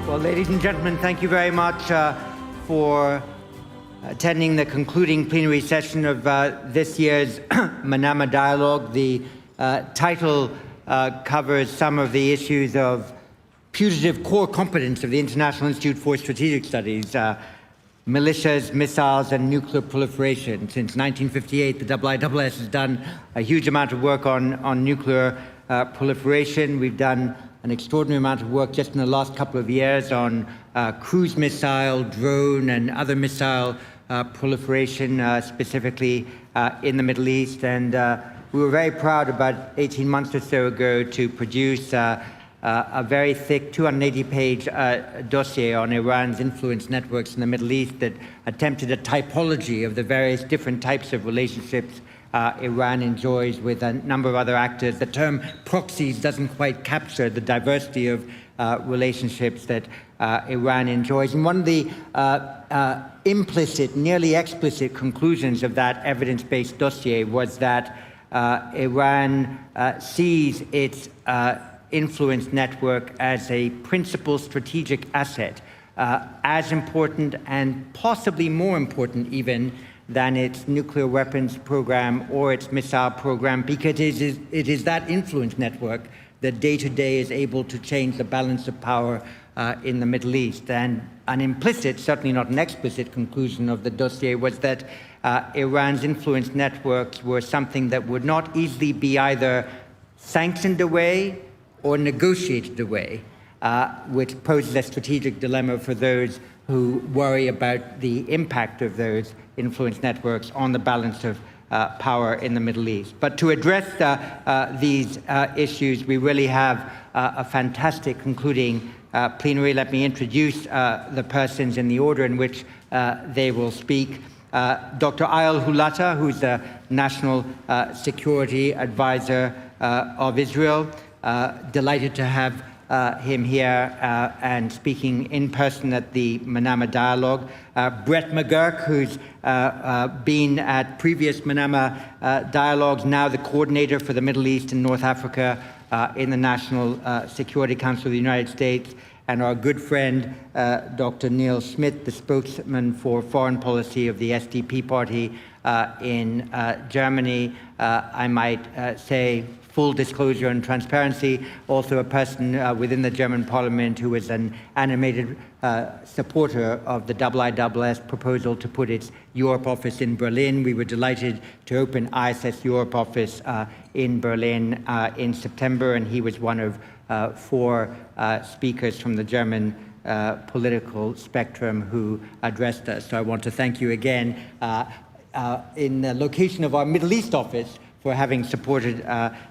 Well, ladies and gentlemen, thank you very much for attending the concluding plenary session of this year's Manama Dialogue. The title covers some of the issues of putative core competence of the International Institute for Strategic Studies, militias, missiles, and nuclear proliferation. Since 1958, the IISS has done a huge amount of work on nuclear proliferation. We've done an extraordinary amount of work just in the last couple of years on cruise missile, drone, and other missile proliferation, specifically in the Middle East. And we were very proud about 18 months or so ago to produce a very thick 280-page dossier on Iran's influence networks in the Middle East that attempted a typology of the various different types of relationships Iran enjoys with a number of other actors. The term proxies doesn't quite capture the diversity of relationships that Iran enjoys. And one of the implicit, nearly explicit conclusions of that evidence-based dossier was that Iran sees its influence network as a principal strategic asset, as important and possibly more important even than its nuclear weapons program or its missile program, because it is that influence network that day to day is able to change the balance of power in the Middle East. And an implicit, certainly not an explicit conclusion of the dossier was that Iran's influence networks were something that would not easily be either sanctioned away or negotiated away, which poses a strategic dilemma for those who worry about the impact of those influence networks on the balance of power in the Middle East. But to address these issues, we really have a fantastic concluding plenary. Let me introduce the persons in the order in which they will speak. Dr. Eyal Hulata, who's the National Security Advisor of Israel. Delighted to have him here and speaking in person at the Manama Dialogue. Brett McGurk, who's been at previous Manama Dialogues, now the coordinator for the Middle East and North Africa in the National Security Council of the United States, and our good friend, Dr. Nils, Schmid, the spokesman for foreign policy of the SDP party in Germany. I might say, full disclosure and transparency, also a person within the German parliament who is an animated supporter of the IISS proposal to put its Europe office in Berlin. We were delighted to open IISS Europe office in Berlin in September, and he was one of 4 speakers from the German political spectrum who addressed us. So I want to thank you again in the location of our Middle East office for having supported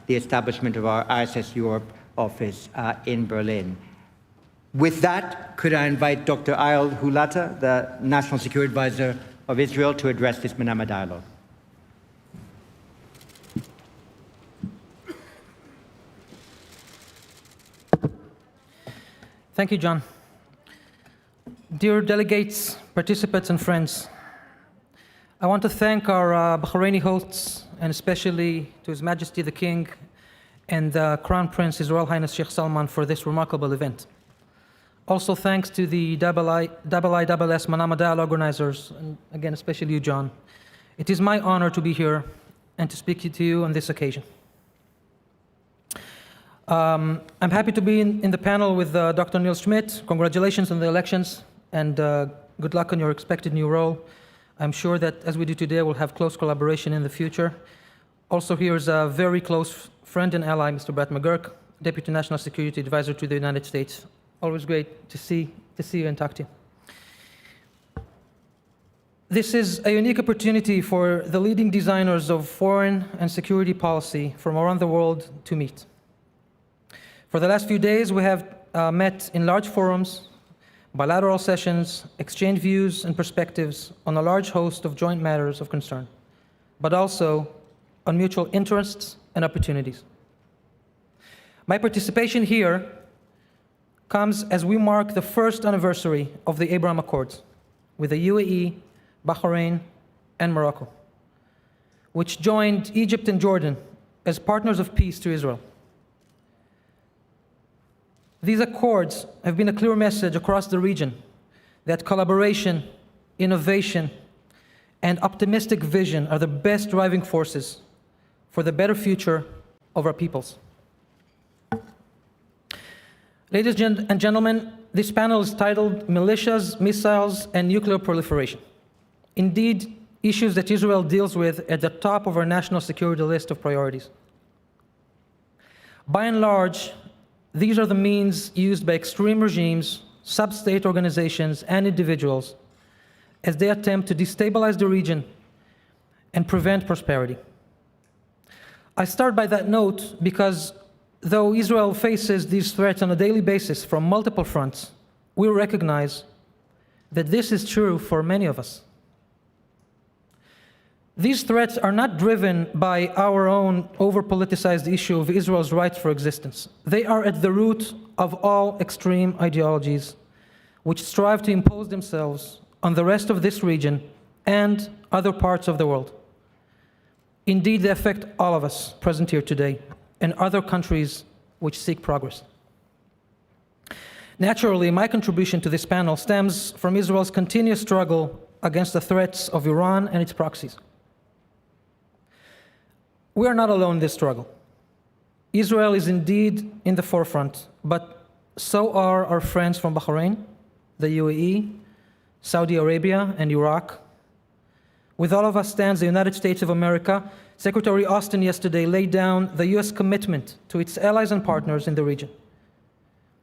the establishment of our IISS Europe office in Berlin. With that, could I invite Dr. Eyal Hulata, the National Security Advisor of Israel, to address this Manama Dialogue. Thank you, John. Dear delegates, participants, and friends, I want to thank our Bahraini hosts, and especially to His Majesty the King and the Crown Prince, His Royal Highness Sheikh Salman, for this remarkable event. Also thanks to the IISS Manama Dialogue organizers, and again, especially you, John. It is my honor to be here and to speak to you on this occasion. I'm happy to be in the panel with Dr. Nils Schmid. Congratulations on the elections, and good luck on your expected new role. I'm sure that, as we do today, we'll have close collaboration in the future. Also, here's a very close friend and ally, Mr. Brett McGurk, Deputy National Security Advisor to the United States. Always great to see you and talk to you. This is a unique opportunity for the leading designers of foreign and security policy from around the world to meet. For the last few days, we have met in large forums, bilateral sessions, exchange views and perspectives on a large host of joint matters of concern, but also on mutual interests and opportunities. My participation here comes as we mark the first anniversary of the Abraham Accords with the UAE, Bahrain, and Morocco, which joined Egypt and Jordan as partners of peace to Israel. These accords have been a clear message across the region that collaboration, innovation, and optimistic vision are the best driving forces for the better future of our peoples. Ladies and gentlemen, this panel is titled Militias, Missiles, and Nuclear Proliferation. Indeed, issues that Israel deals with at the top of our national security list of priorities. By and large, these are the means used by extreme regimes, sub-state organizations, and individuals as they attempt to destabilize the region and prevent prosperity. I start by that note because though Israel faces these threats on a daily basis from multiple fronts, we recognize that this is true for many of us. These threats are not driven by our own over-politicized issue of Israel's rights for existence. They are at the root of all extreme ideologies which strive to impose themselves on the rest of this region and other parts of the world. Indeed, they affect all of us present here today and other countries which seek progress. Naturally, my contribution to this panel stems from Israel's continuous struggle against the threats of Iran and its proxies. We are not alone in this struggle. Israel is indeed in the forefront, but so are our friends from Bahrain, the UAE, Saudi Arabia, and Iraq. With all of us stands the United States of America. Secretary Austin yesterday laid down the US commitment to its allies and partners in the region.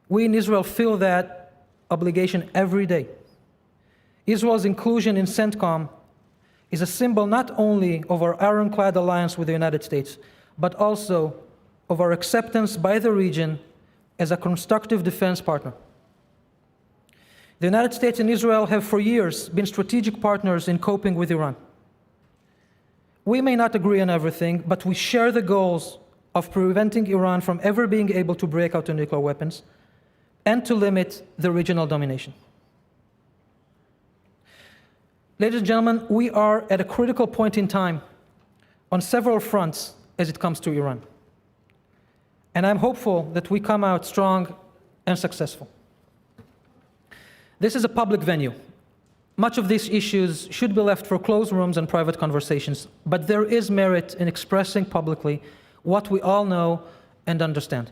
We in Israel feel that obligation every day. Israel's inclusion in CENTCOM is a symbol not only of our ironclad alliance with the United States, but also of our acceptance by the region as a constructive defense partner. The United States and Israel have for years been strategic partners in coping with Iran. We may not agree on everything, but we share the goals of preventing Iran from ever being able to break out to nuclear weapons and to limit the regional domination. Ladies and gentlemen, we are at a critical point in time on several fronts as it comes to Iran. And I'm hopeful that we come out strong and successful. This is a public venue. Much of these issues should be left for closed rooms and private conversations, but there is merit in expressing publicly what we all know and understand.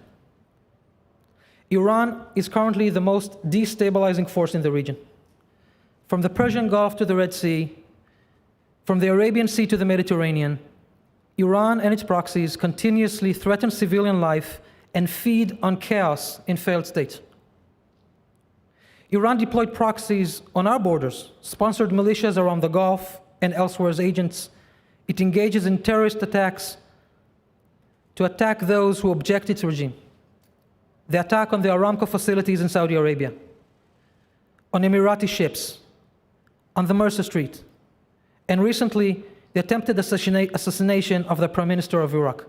Iran is currently the most destabilizing force in the region. From the Persian Gulf to the Red Sea, from the Arabian Sea to the Mediterranean, Iran and its proxies continuously threaten civilian life and feed on chaos in failed states. Iran deployed proxies on our borders, sponsored militias around the Gulf and elsewhere as agents. It engages in terrorist attacks to attack those who object its regime. The attack on the Aramco facilities in Saudi Arabia, on Emirati ships, on the Mercer Street, and recently, the attempted assassination of the Prime Minister of Iraq.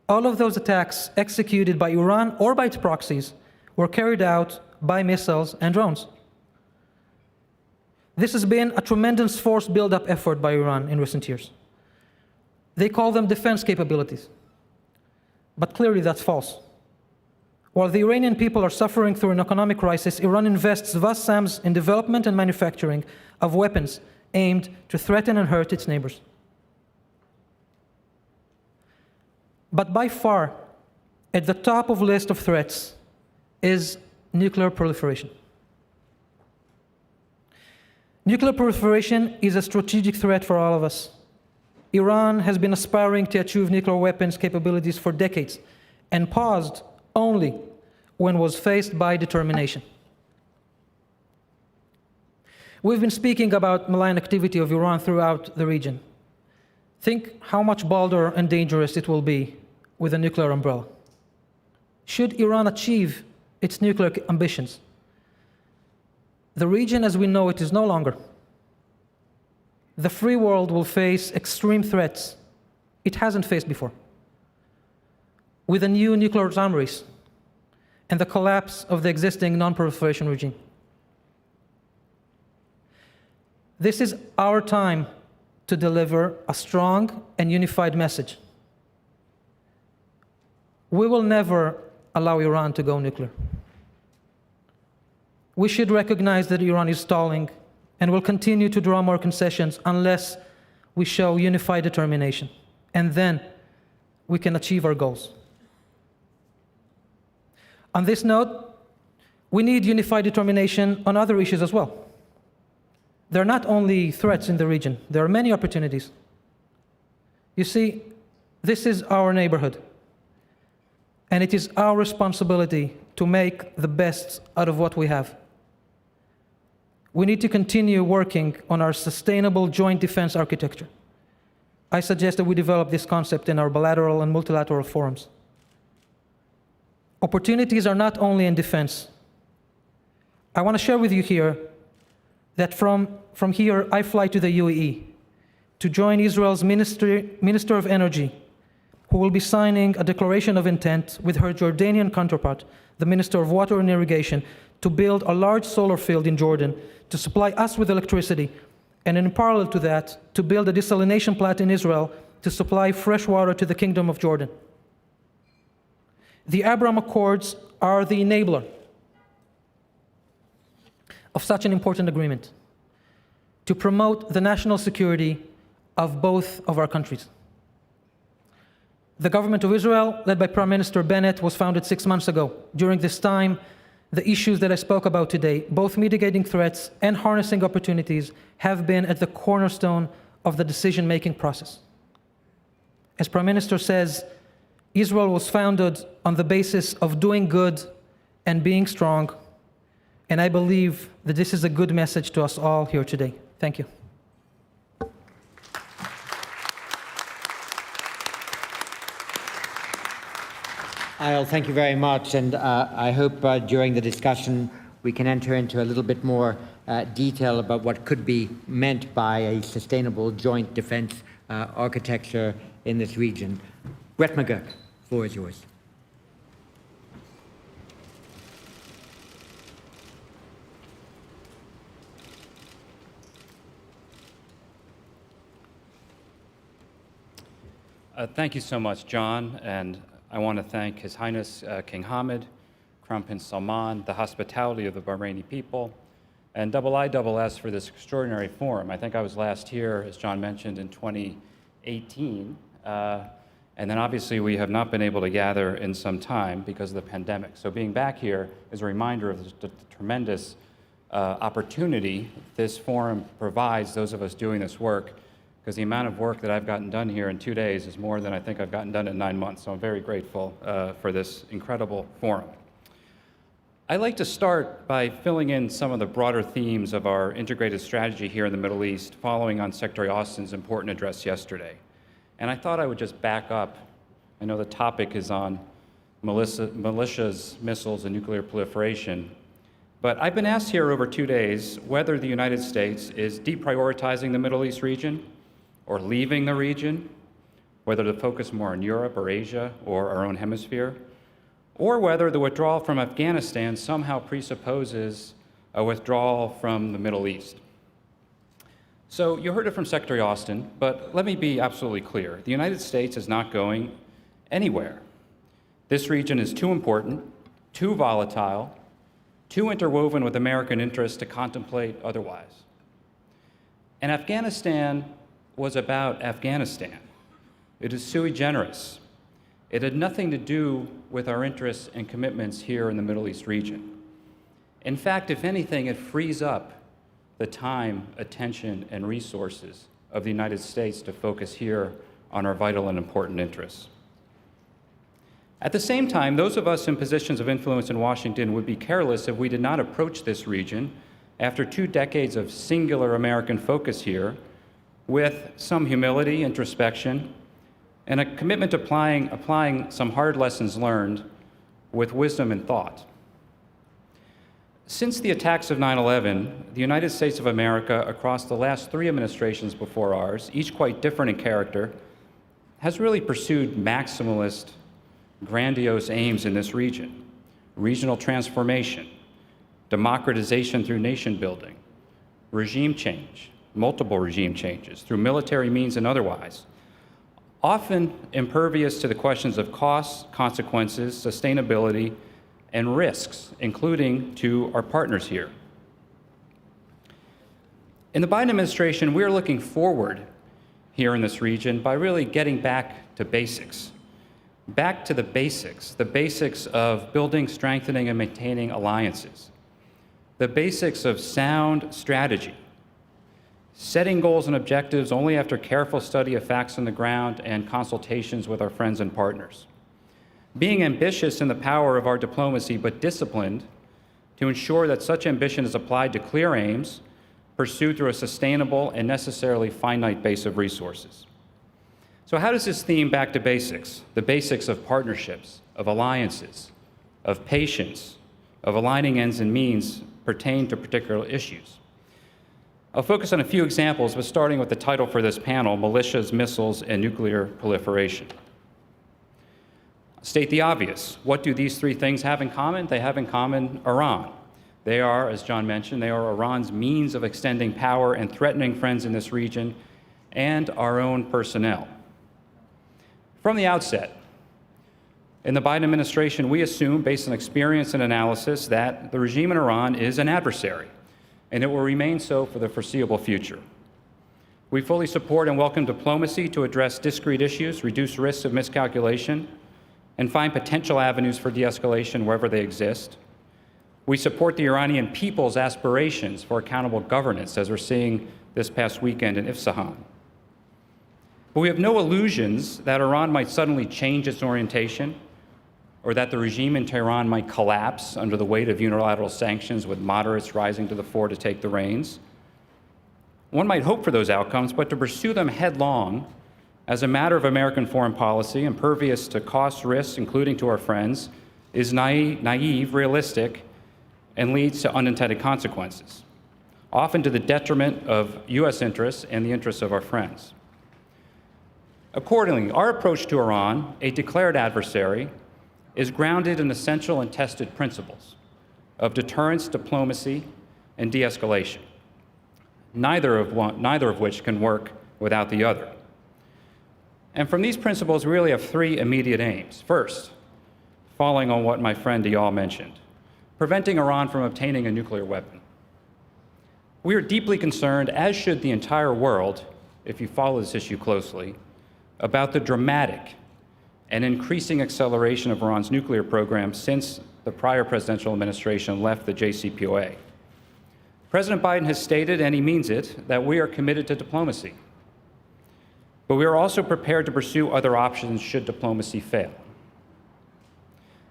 All of those attacks executed by Iran or by its proxies were carried out by missiles and drones. This has been a tremendous force build-up effort by Iran in recent years. They call them defense capabilities, but clearly that's false. While the Iranian people are suffering through an economic crisis, Iran invests vast sums in development and manufacturing of weapons aimed to threaten and hurt its neighbors. But by far, at the top of the list of threats is nuclear proliferation. Nuclear proliferation is a strategic threat for all of us. Iran has been aspiring to achieve nuclear weapons capabilities for decades and paused only when was faced by determination. We've been speaking about malign activity of Iran throughout the region. Think how much bolder and dangerous it will be with a nuclear umbrella. Should Iran achieve its nuclear ambitions, the region as we know it is no longer. The free world will face extreme threats it hasn't faced before, with a new nuclear arms race and the collapse of the existing non-proliferation regime. This is our time to deliver a strong and unified message. We will never allow Iran to go nuclear. We should recognize that Iran is stalling and will continue to draw more concessions unless we show unified determination, and then we can achieve our goals. On this note, we need unified determination on other issues as well. There are not only threats in the region, there are many opportunities. You see, this is our neighborhood, and it is our responsibility to make the best out of what we have. We need to continue working on our sustainable joint defense architecture. I suggest that we develop this concept in our bilateral and multilateral forums. Opportunities are not only in defense. I want to share with you here that from here I fly to the UAE to join Israel's Minister of Energy, who will be signing a declaration of intent with her Jordanian counterpart, the Minister of Water and Irrigation, to build a large solar field in Jordan to supply us with electricity, and in parallel to that, to build a desalination plant in Israel to supply fresh water to the Kingdom of Jordan. The Abraham Accords are the enabler of such an important agreement to promote the national security of both of our countries. The government of Israel, led by Prime Minister Bennett, was founded 6 months ago. During this time, the issues that I spoke about today, both mitigating threats and harnessing opportunities, have been at the cornerstone of the decision-making process. As Prime Minister says, Israel was founded on the basis of doing good and being strong, and I believe that this is a good message to us all here today. Thank you. Eyal, thank you very much, and I hope during the discussion we can enter into a little bit more detail about what could be meant by a sustainable joint defense architecture in this region. Brett McGurk, the floor is yours. Thank you so much, John, and I want to thank His Highness King Hamad, Crown Prince Salman, the hospitality of the Bahraini people, and IISS for this extraordinary forum. I think I was last here, as John mentioned, in 2018, and then obviously we have not been able to gather in some time because of the pandemic. So being back here is a reminder of the tremendous opportunity this forum provides those of us doing this work, because the amount of work that I've gotten done here in 2 days is more than I think I've gotten done in 9 months. So I'm very grateful for this incredible forum. I'd like to start by filling in some of the broader themes of our integrated strategy here in the Middle East, following on Secretary Austin's important address yesterday. And I thought I would just back up. I know the topic is on militias, missiles, and nuclear proliferation. But I've been asked here over 2 days whether the United States is deprioritizing the Middle East region, or leaving the region, whether to focus more on Europe or Asia or our own hemisphere, or whether the withdrawal from Afghanistan somehow presupposes a withdrawal from the Middle East. So you heard it from Secretary Austin, but let me be absolutely clear. The United States is not going anywhere. This region is too important, too volatile, too interwoven with American interests to contemplate otherwise. And Afghanistan was about Afghanistan. It is sui generis. It had nothing to do with our interests and commitments here in the Middle East region. In fact, if anything, it frees up the time, attention, and resources of the United States to focus here on our vital and important interests. At the same time, those of us in positions of influence in Washington would be careless if we did not approach this region after 2 decades of singular American focus here with some humility, introspection, and a commitment to applying some hard lessons learned with wisdom and thought. Since the attacks of 9/11, the United States of America, across the last 3 administrations before ours, each quite different in character, has really pursued maximalist, grandiose aims in this region: regional transformation, democratization through nation building, regime change, multiple regime changes through military means and otherwise, often impervious to the questions of costs, consequences, sustainability, and risks, including to our partners here. In the Biden administration, we're looking forward here in this region by really getting back to basics. Back to the basics of building, strengthening, and maintaining alliances, the basics of sound strategy, setting goals and objectives only after careful study of facts on the ground and consultations with our friends and partners, being ambitious in the power of our diplomacy, but disciplined to ensure that such ambition is applied to clear aims pursued through a sustainable and necessarily finite base of resources. So how does this theme back to basics, the basics of partnerships, of alliances, of patience, of aligning ends and means, pertain to particular issues? I'll focus on a few examples, but starting with the title for this panel, Militias, Missiles, and Nuclear Proliferation. State the obvious. What do these three things have in common? They have in common Iran. They are, as John mentioned, they are Iran's means of extending power and threatening friends in this region and our own personnel. From the outset, in the Biden administration, we assume, based on experience and analysis, that the regime in Iran is an adversary, and it will remain so for the foreseeable future. We fully support and welcome diplomacy to address discrete issues, reduce risks of miscalculation, and find potential avenues for de-escalation wherever they exist. We support the Iranian people's aspirations for accountable governance, as we're seeing this past weekend in Isfahan. But we have no illusions that Iran might suddenly change its orientation or that the regime in Tehran might collapse under the weight of unilateral sanctions with moderates rising to the fore to take the reins. One might hope for those outcomes, but to pursue them headlong as a matter of American foreign policy, impervious to cost risks, including to our friends, is naive, realistic, and leads to unintended consequences, often to the detriment of U.S. interests and the interests of our friends. Accordingly, our approach to Iran, a declared adversary, is grounded in essential and tested principles of deterrence, diplomacy, and de-escalation, neither of which can work without the other. And from these principles, we really have three immediate aims. First, following on what my friend Eyal mentioned, preventing Iran from obtaining a nuclear weapon. We are deeply concerned, as should the entire world, if you follow this issue closely, about the dramatic and increasing acceleration of Iran's nuclear program since the prior presidential administration left the JCPOA. President Biden has stated, and he means it, that we are committed to diplomacy. But we are also prepared to pursue other options should diplomacy fail.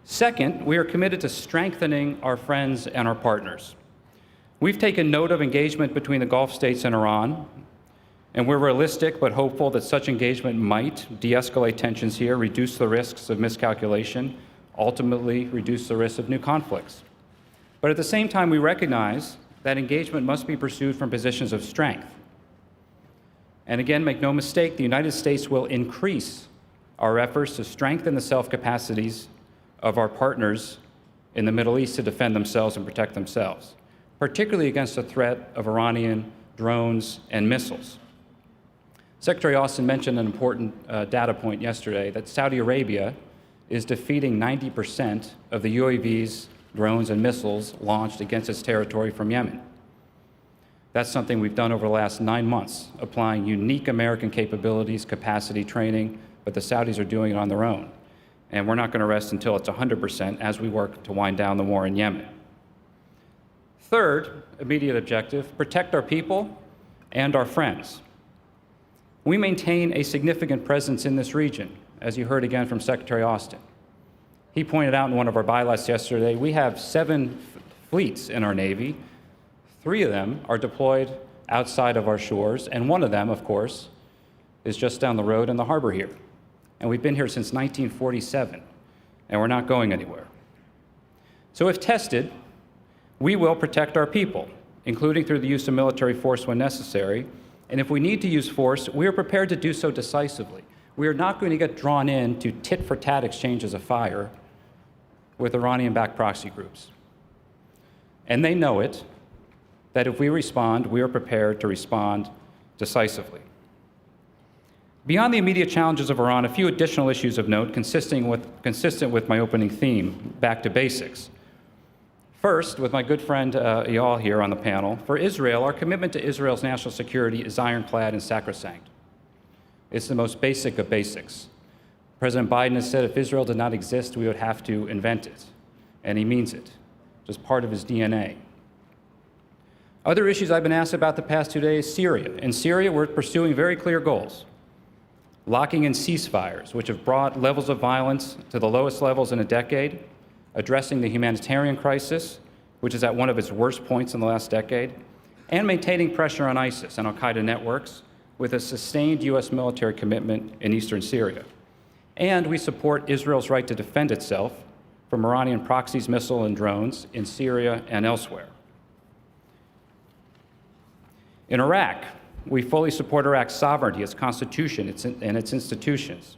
Second, we are committed to strengthening our friends and our partners. We've taken note of engagement between the Gulf states and Iran, and we're realistic but hopeful that such engagement might de-escalate tensions here, reduce the risks of miscalculation, ultimately reduce the risk of new conflicts. But at the same time, we recognize that engagement must be pursued from positions of strength. And again, make no mistake, the United States will increase our efforts to strengthen the self-capacities of our partners in the Middle East to defend themselves and protect themselves, particularly against the threat of Iranian drones and missiles. Secretary Austin mentioned an important data point yesterday, that Saudi Arabia is defeating 90% of the UAVs, drones, and missiles launched against its territory from Yemen. That's something we've done over the last 9 months, applying unique American capabilities, capacity, training, but the Saudis are doing it on their own. And we're not going to rest until it's 100% as we work to wind down the war in Yemen. Third, immediate objective, protect our people and our friends. We maintain a significant presence in this region, as you heard again from Secretary Austin. He pointed out in one of our bylaws yesterday, we have 7 fleets in our Navy. 3 of them are deployed outside of our shores, and one of them, of course, is just down the road in the harbor here. And we've been here since 1947, and we're not going anywhere. So if tested, we will protect our people, including through the use of military force when necessary. And if we need to use force, we are prepared to do so decisively. We are not going to get drawn into tit-for-tat exchanges of fire with Iranian-backed proxy groups. And they know it, that if we respond, we are prepared to respond decisively. Beyond the immediate challenges of Iran, a few additional issues of note consistent with my opening theme, back to basics. First, with my good friend Eyal here on the panel, for Israel, our commitment to Israel's national security is ironclad and sacrosanct. It's the most basic of basics. President Biden has said if Israel did not exist, we would have to invent it, and he means it. It's part of his DNA. Other issues I've been asked about the past 2 days, Syria. In Syria, we're pursuing very clear goals. Locking in ceasefires, which have brought levels of violence to the lowest levels in a decade, addressing the humanitarian crisis, which is at one of its worst points in the last decade, and maintaining pressure on ISIS and al-Qaeda networks with a sustained U.S. military commitment in eastern Syria. And we support Israel's right to defend itself from Iranian proxies, missiles, and drones in Syria and elsewhere. In Iraq, we fully support Iraq's sovereignty, its constitution, and its institutions.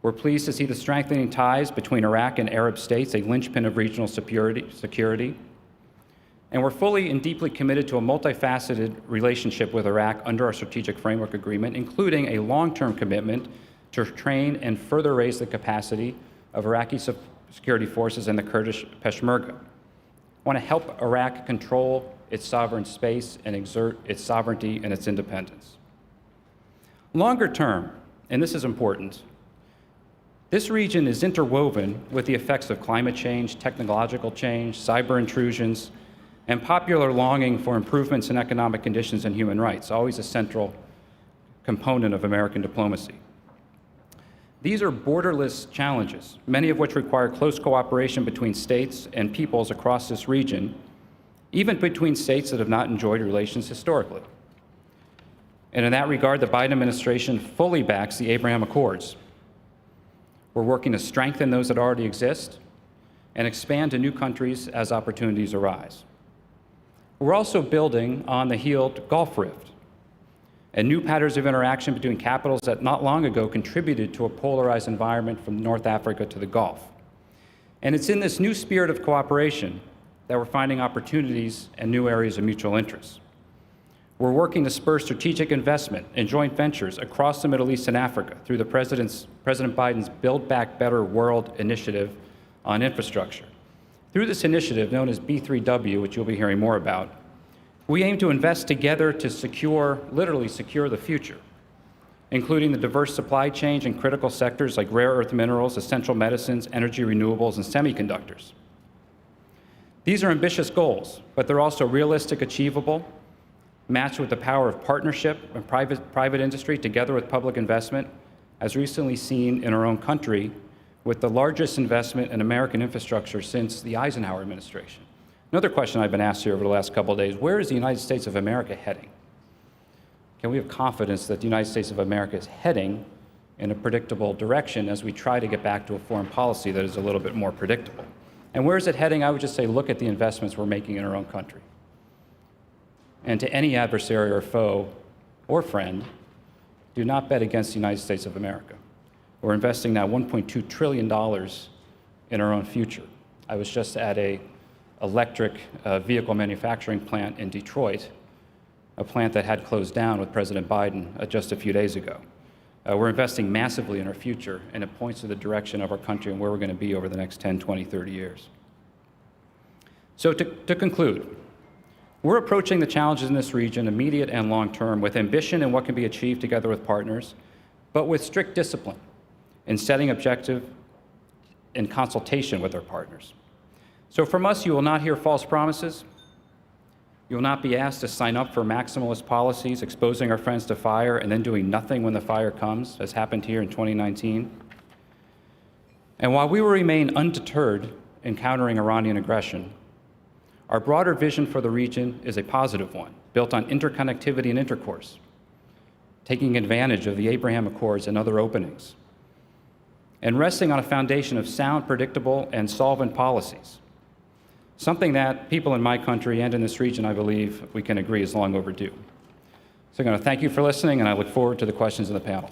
We're pleased to see the strengthening ties between Iraq and Arab states, a linchpin of regional security. And we're fully and deeply committed to a multifaceted relationship with Iraq under our Strategic Framework Agreement, including a long-term commitment to train and further raise the capacity of Iraqi security forces and the Kurdish Peshmerga. I want to help Iraq control its sovereign space and exert its sovereignty and its independence. Longer term, and this is important, this region is interwoven with the effects of climate change, technological change, cyber intrusions, and popular longing for improvements in economic conditions and human rights, always a central component of American diplomacy. These are borderless challenges, many of which require close cooperation between states and peoples across this region, even between states that have not enjoyed relations historically. And in that regard, the Biden administration fully backs the Abraham Accords. We're working to strengthen those that already exist and expand to new countries as opportunities arise. We're also building on the healed Gulf Rift and new patterns of interaction between capitals that not long ago contributed to a polarized environment from North Africa to the Gulf. And it's in this new spirit of cooperation that we're finding opportunities and new areas of mutual interest. We're working to spur strategic investment and joint ventures across the Middle East and Africa through the President Biden's Build Back Better World initiative on infrastructure. Through this initiative, known as B3W, which you'll be hearing more about, we aim to invest together to literally secure the future, including the diverse supply chain in critical sectors like rare earth minerals, essential medicines, energy renewables, and semiconductors. These are ambitious goals, but they're also realistic, achievable, matched with the power of partnership and private industry together with public investment, as recently seen in our own country with the largest investment in American infrastructure since the Eisenhower administration. Another question I've been asked here over the last couple of days, where is the United States of America heading? Can we have confidence that the United States of America is heading in a predictable direction as we try to get back to a foreign policy that is a little bit more predictable? And where is it heading? I would just say, look at the investments we're making in our own country. And to any adversary or foe or friend, do not bet against the United States of America. We're investing now $1.2 trillion in our own future. I was just at an electric vehicle manufacturing plant in Detroit, a plant that had closed down with President Biden just a few days ago. We're investing massively in our future, and it points to the direction of our country and where we're going to be over the next 10, 20, 30 years. So to conclude, we're approaching the challenges in this region, immediate and long-term, with ambition and what can be achieved together with partners, but with strict discipline in setting objective in consultation with our partners. So from us, you will not hear false promises. You will not be asked to sign up for maximalist policies, exposing our friends to fire and then doing nothing when the fire comes, as happened here in 2019. And while we will remain undeterred in countering Iranian aggression, our broader vision for the region is a positive one, built on interconnectivity and intercourse, taking advantage of the Abraham Accords and other openings, and resting on a foundation of sound, predictable, and solvent policies, something that people in my country and in this region, I believe, we can agree is long overdue. So I'm going to thank you for listening, and I look forward to the questions in the panel.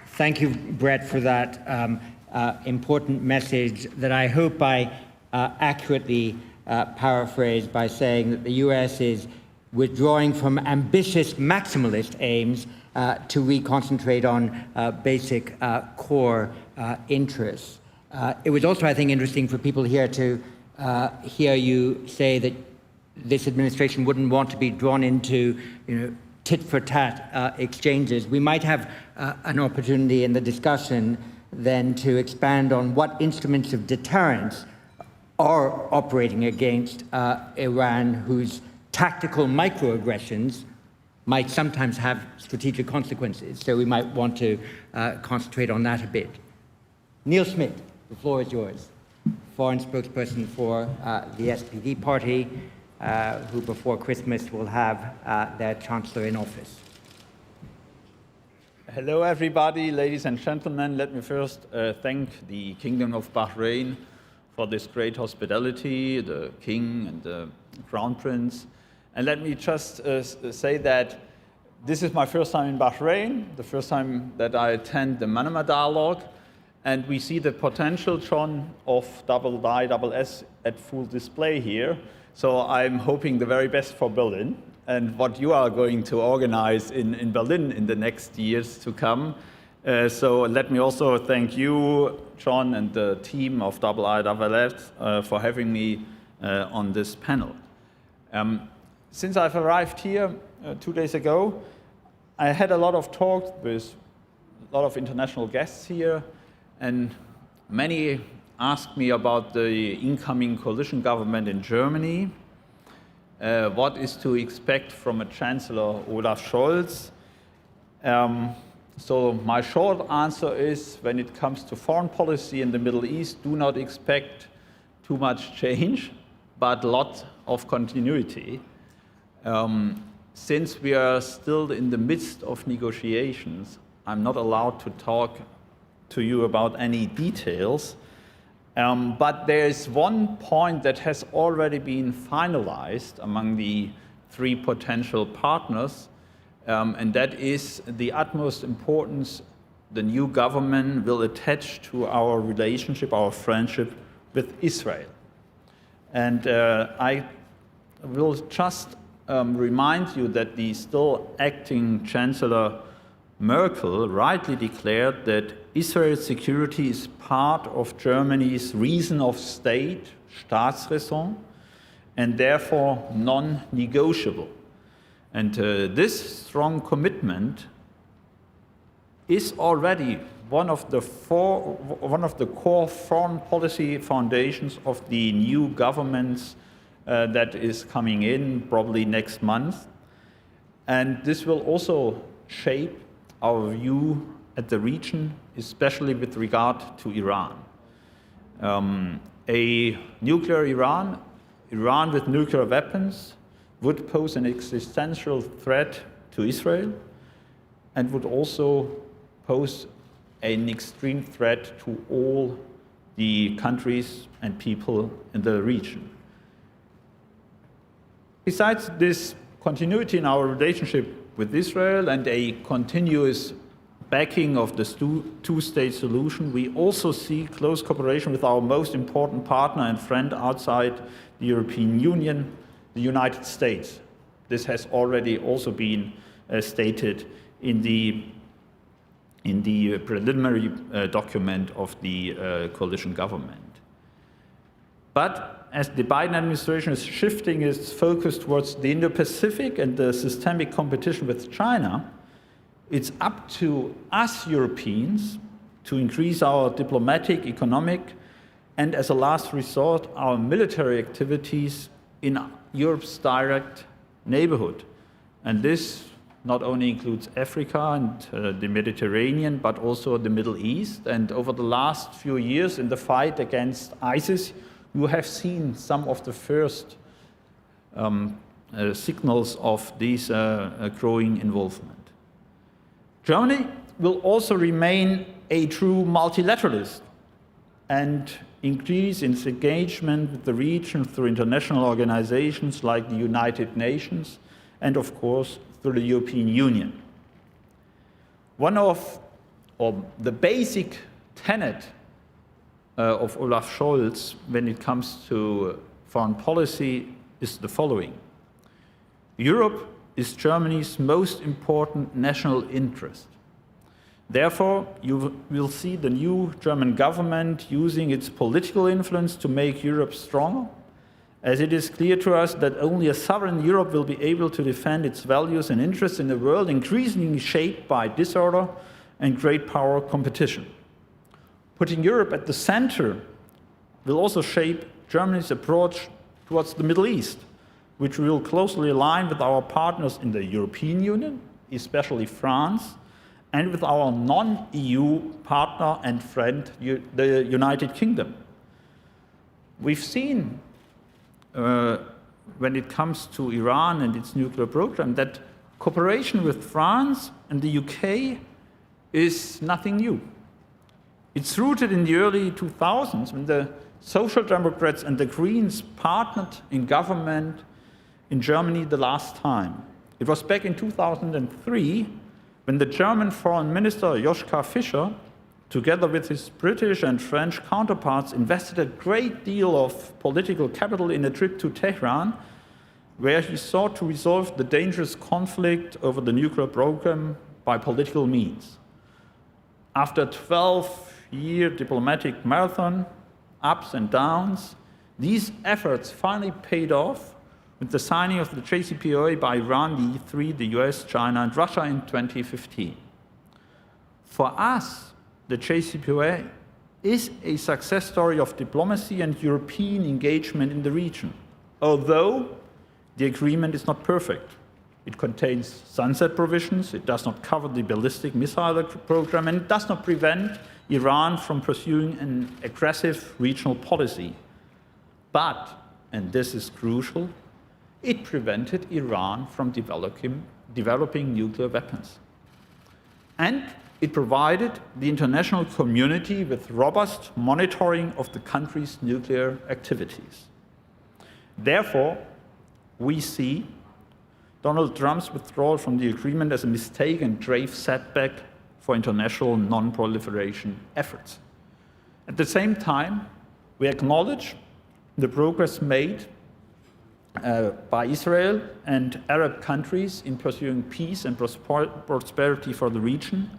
Thank you, Brett, for that important message that I hope I accurately paraphrase by saying that the US is withdrawing from ambitious maximalist aims to reconcentrate on basic core interests. It was also, I think, interesting for people here to hear you say that this administration wouldn't want to be drawn into, tit-for-tat exchanges. We might have an opportunity in the discussion then to expand on what instruments of deterrence are operating against Iran, whose tactical microaggressions might sometimes have strategic consequences. So we might want to concentrate on that a bit. Nils Schmid, the floor is yours. Foreign spokesperson for the SPD party, who before Christmas will have their chancellor in office. Hello, everybody, ladies and gentlemen. Let me first thank the Kingdom of Bahrain for this great hospitality, the King and the Crown Prince. And let me just say that this is my first time in Bahrain, the first time that I attend the Manama Dialogue. And we see the potential, John, of IISS at full display here. So I'm hoping the very best for Berlin and what you are going to organize in Berlin in the next years to come. So let me also thank you, John, and the team of IISS for having me on this panel. Since I've arrived here 2 days ago, I had a lot of talks with a lot of international guests here, and many asked me about the incoming coalition government in Germany, what is to expect from a Chancellor Olaf Scholz. So my short answer is, when it comes to foreign policy in the Middle East, do not expect too much change, but lots of continuity. Since we are still in the midst of negotiations, I'm not allowed to talk to you about any details. But there is one point that has already been finalized among the 3 potential partners, and that is the utmost importance the new government will attach to our relationship, our friendship with Israel. And I will just remind you that the still acting Chancellor Merkel rightly declared that Israel's security is part of Germany's reason of state, Staatsräson, and therefore non-negotiable. And this strong commitment is already one of the core foreign policy foundations of the new governments that is coming in probably next month. And this will also shape our view at the region, especially with regard to Iran. A nuclear Iran with nuclear weapons, would pose an existential threat to Israel and would also pose an extreme threat to all the countries and people in the region. Besides this continuity in our relationship with Israel and a continuous backing of the two-state solution, we also see close cooperation with our most important partner and friend outside the European Union, the United States. This has already also been stated in the preliminary document of the coalition government. But as the Biden administration is shifting its focus towards the Indo-Pacific and the systemic competition with China, it's up to us Europeans to increase our diplomatic, economic, and as a last resort, our military activities in Europe's direct neighborhood. And this not only includes Africa and the Mediterranean, but also the Middle East. And over the last few years in the fight against ISIS, you have seen some of the first signals of this growing involvement. Germany will also remain a true multilateralist and increase its engagement with the region through international organizations like the United Nations and, of course, through the European Union. One of the basic tenet of Olaf Scholz when it comes to foreign policy is the following. Europe is Germany's most important national interest. Therefore, you will see the new German government using its political influence to make Europe stronger, as it is clear to us that only a sovereign Europe will be able to defend its values and interests in a world increasingly shaped by disorder and great power competition. Putting Europe at the center will also shape Germany's approach towards the Middle East, which will closely align with our partners in the European Union, especially France, and with our non-EU partner and friend, the United Kingdom. We've seen, when it comes to Iran and its nuclear program, that cooperation with France and the UK is nothing new. It's rooted in the early 2000s when the Social Democrats and the Greens partnered in government in Germany the last time. It was back in 2003 when the German Foreign Minister Joschka Fischer, together with his British and French counterparts, invested a great deal of political capital in a trip to Tehran, where he sought to resolve the dangerous conflict over the nuclear program by political means. After a 12-year diplomatic marathon, ups and downs, these efforts finally paid off with the signing of the JCPOA by Iran, the E3, the US, China, and Russia in 2015. For us, the JCPOA is a success story of diplomacy and European engagement in the region, although the agreement is not perfect. It contains sunset provisions, it does not cover the ballistic missile program, and it does not prevent Iran from pursuing an aggressive regional policy. But, and this is crucial, it prevented Iran from developing nuclear weapons. And it provided the international community with robust monitoring of the country's nuclear activities. Therefore, we see Donald Trump's withdrawal from the agreement as a mistake and grave setback for international non-proliferation efforts. At the same time, we acknowledge the progress made by Israel and Arab countries in pursuing peace and prosperity for the region.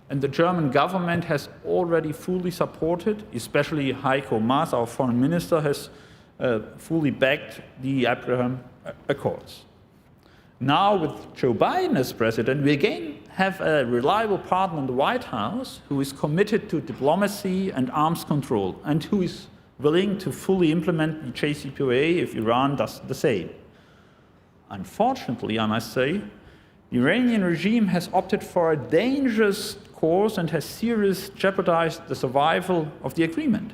And the German government has already fully supported, especially Heiko Maas, our foreign minister, has fully backed the Abraham Accords. Now, with Joe Biden as president, we again have a reliable partner in the White House who is committed to diplomacy and arms control and who is willing to fully implement the JCPOA if Iran does the same. Unfortunately, I must say, the Iranian regime has opted for a dangerous course and has seriously jeopardized the survival of the agreement.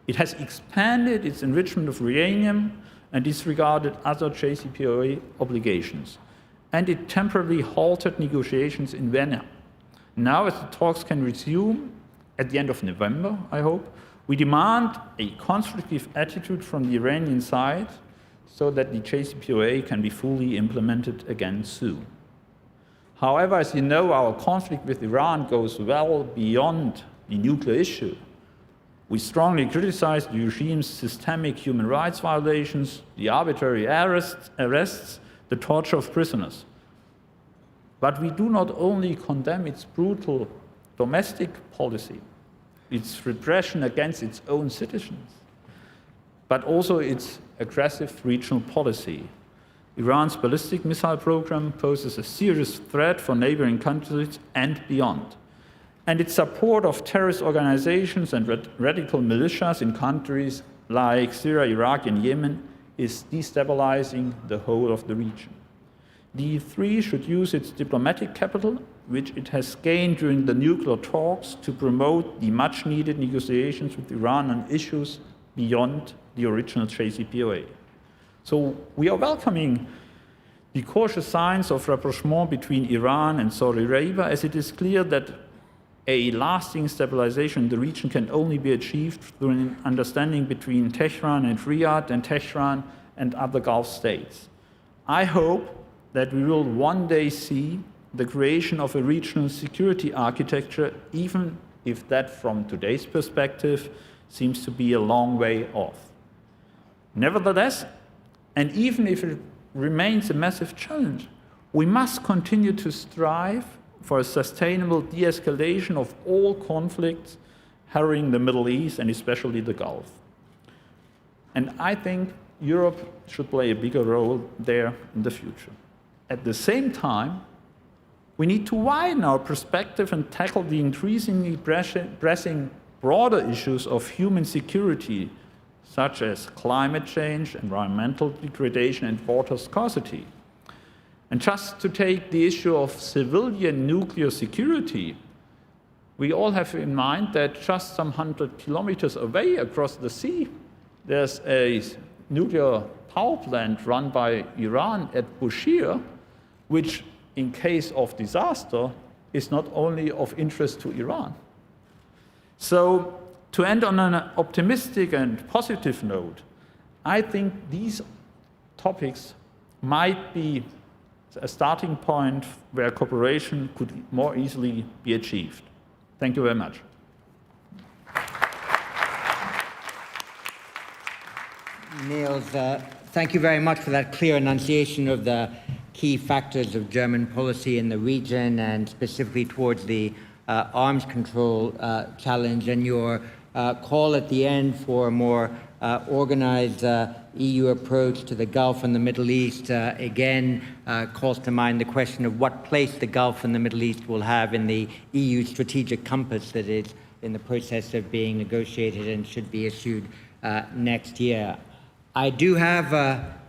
It has expanded its enrichment of uranium and disregarded other JCPOA obligations. And it temporarily halted negotiations in Vienna. Now, as the talks can resume at the end of November, I hope, we demand a constructive attitude from the Iranian side so that the JCPOA can be fully implemented again soon. However, as you know, our conflict with Iran goes well beyond the nuclear issue. We strongly criticize the regime's systemic human rights violations, the arbitrary arrests, the torture of prisoners. But we do not only condemn its brutal domestic policy, its repression against its own citizens, but also its aggressive regional policy. Iran's ballistic missile program poses a serious threat for neighboring countries and beyond. And its support of terrorist organizations and radical militias in countries like Syria, Iraq, and Yemen is destabilizing the whole of the region. The E3 should use its diplomatic capital, which it has gained during the nuclear talks, to promote the much-needed negotiations with Iran on issues beyond the original JCPOA. So we are welcoming the cautious signs of rapprochement between Iran and Saudi Arabia, as it is clear that a lasting stabilization in the region can only be achieved through an understanding between Tehran and Riyadh and Tehran and other Gulf states. I hope that we will one day see the creation of a regional security architecture, even if that from today's perspective seems to be a long way off. Nevertheless, and even if it remains a massive challenge, we must continue to strive for a sustainable de-escalation of all conflicts harrowing the Middle East and especially the Gulf. And I think Europe should play a bigger role there in the future. At the same time, we need to widen our perspective and tackle the increasingly pressing broader issues of human security, such as climate change, environmental degradation, and water scarcity. And just to take the issue of civilian nuclear security, we all have in mind that just some 100 kilometers away across the sea, there's a nuclear power plant run by Iran at Bushehr, which, in case of disaster, is not only of interest to Iran. So, to end on an optimistic and positive note, I think these topics might be a starting point where cooperation could more easily be achieved. Thank you very much. Nils, thank you very much for that clear enunciation of the key factors of German policy in the region and specifically towards the arms control challenge, and your call at the end for a more organized EU approach to the Gulf and the Middle East again calls to mind the question of what place the Gulf and the Middle East will have in the EU strategic compass that is in the process of being negotiated and should be issued next year. I do have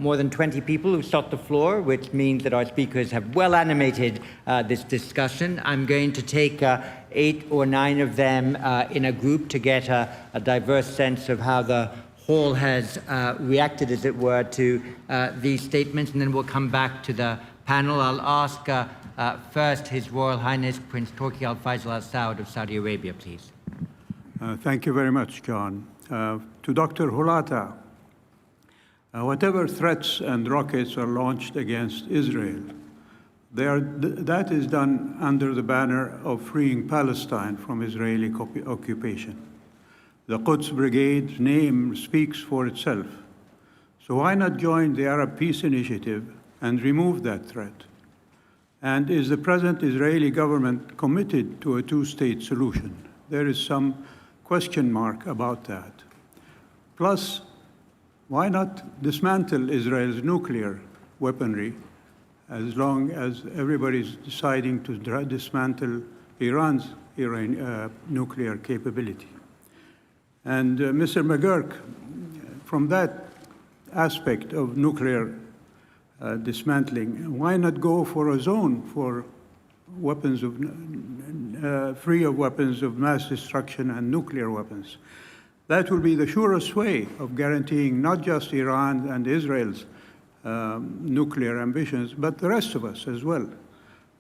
more than 20 people who sought the floor, which means that our speakers have well animated this discussion. I'm going to take 8 or 9 of them in a group to get a diverse sense of how the hall has reacted, as it were, to these statements, and then we'll come back to the panel. I'll ask first His Royal Highness Prince Turki Al Faisal Al Saud of Saudi Arabia, please. Thank you very much, John. To Dr. Hulata, whatever threats and rockets are launched against Israel, that is done under the banner of freeing Palestine from Israeli occupation. The Quds Brigade's name speaks for itself. So why not join the Arab Peace Initiative and remove that threat? And is the present Israeli government committed to a two-state solution? There is some question mark about that. Plus, why not dismantle Israel's nuclear weaponry as long as everybody's deciding to dismantle Iran's nuclear capability? And Mr. McGurk, from that aspect of nuclear dismantling, why not go for a zone for weapons of free of weapons of mass destruction and nuclear weapons? That will be the surest way of guaranteeing not just Iran and Israel's nuclear ambitions, but the rest of us as well.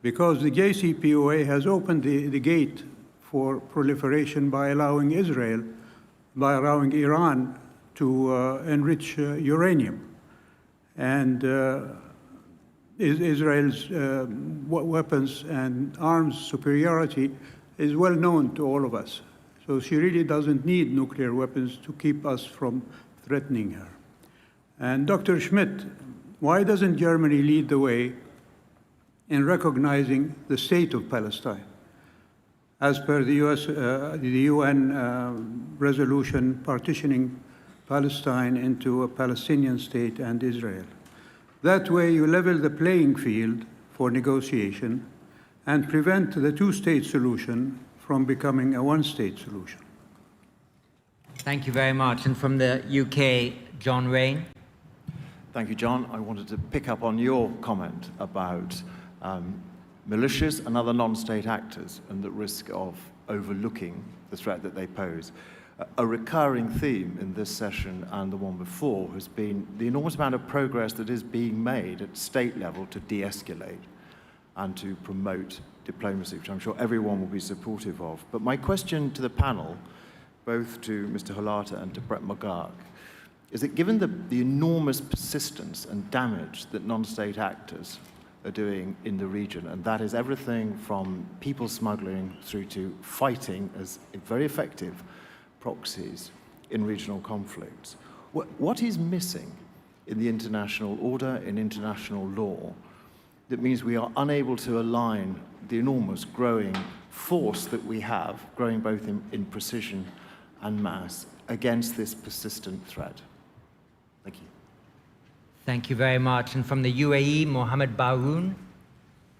Because the JCPOA has opened the gate for proliferation by allowing Iran to enrich uranium. And Israel's weapons and arms superiority is well known to all of us. So she really doesn't need nuclear weapons to keep us from threatening her. And Dr. Schmid, why doesn't Germany lead the way in recognizing the state of Palestine? As per the UN resolution partitioning Palestine into a Palestinian state and Israel. That way you level the playing field for negotiation and prevent the two-state solution from becoming a one-state solution. Thank you very much. And from the UK, John Raine. Thank you, John. I wanted to pick up on your comment about militias and other non-state actors and the risk of overlooking the threat that they pose. A recurring theme in this session and the one before has been the enormous amount of progress that is being made at state level to de-escalate and to promote diplomacy, which I'm sure everyone will be supportive of. But my question to the panel, both to Mr. Hulata and to Brett McGurk, is that given the enormous persistence and damage that non-state actors are doing in the region, and that is everything from people smuggling through to fighting as very effective proxies in regional conflicts, What is missing in the international order, in international law, that means we are unable to align the enormous growing force that we have, growing both in precision and mass, against this persistent threat? Thank you. Thank you very much. And from the UAE, Mohammed Baroun.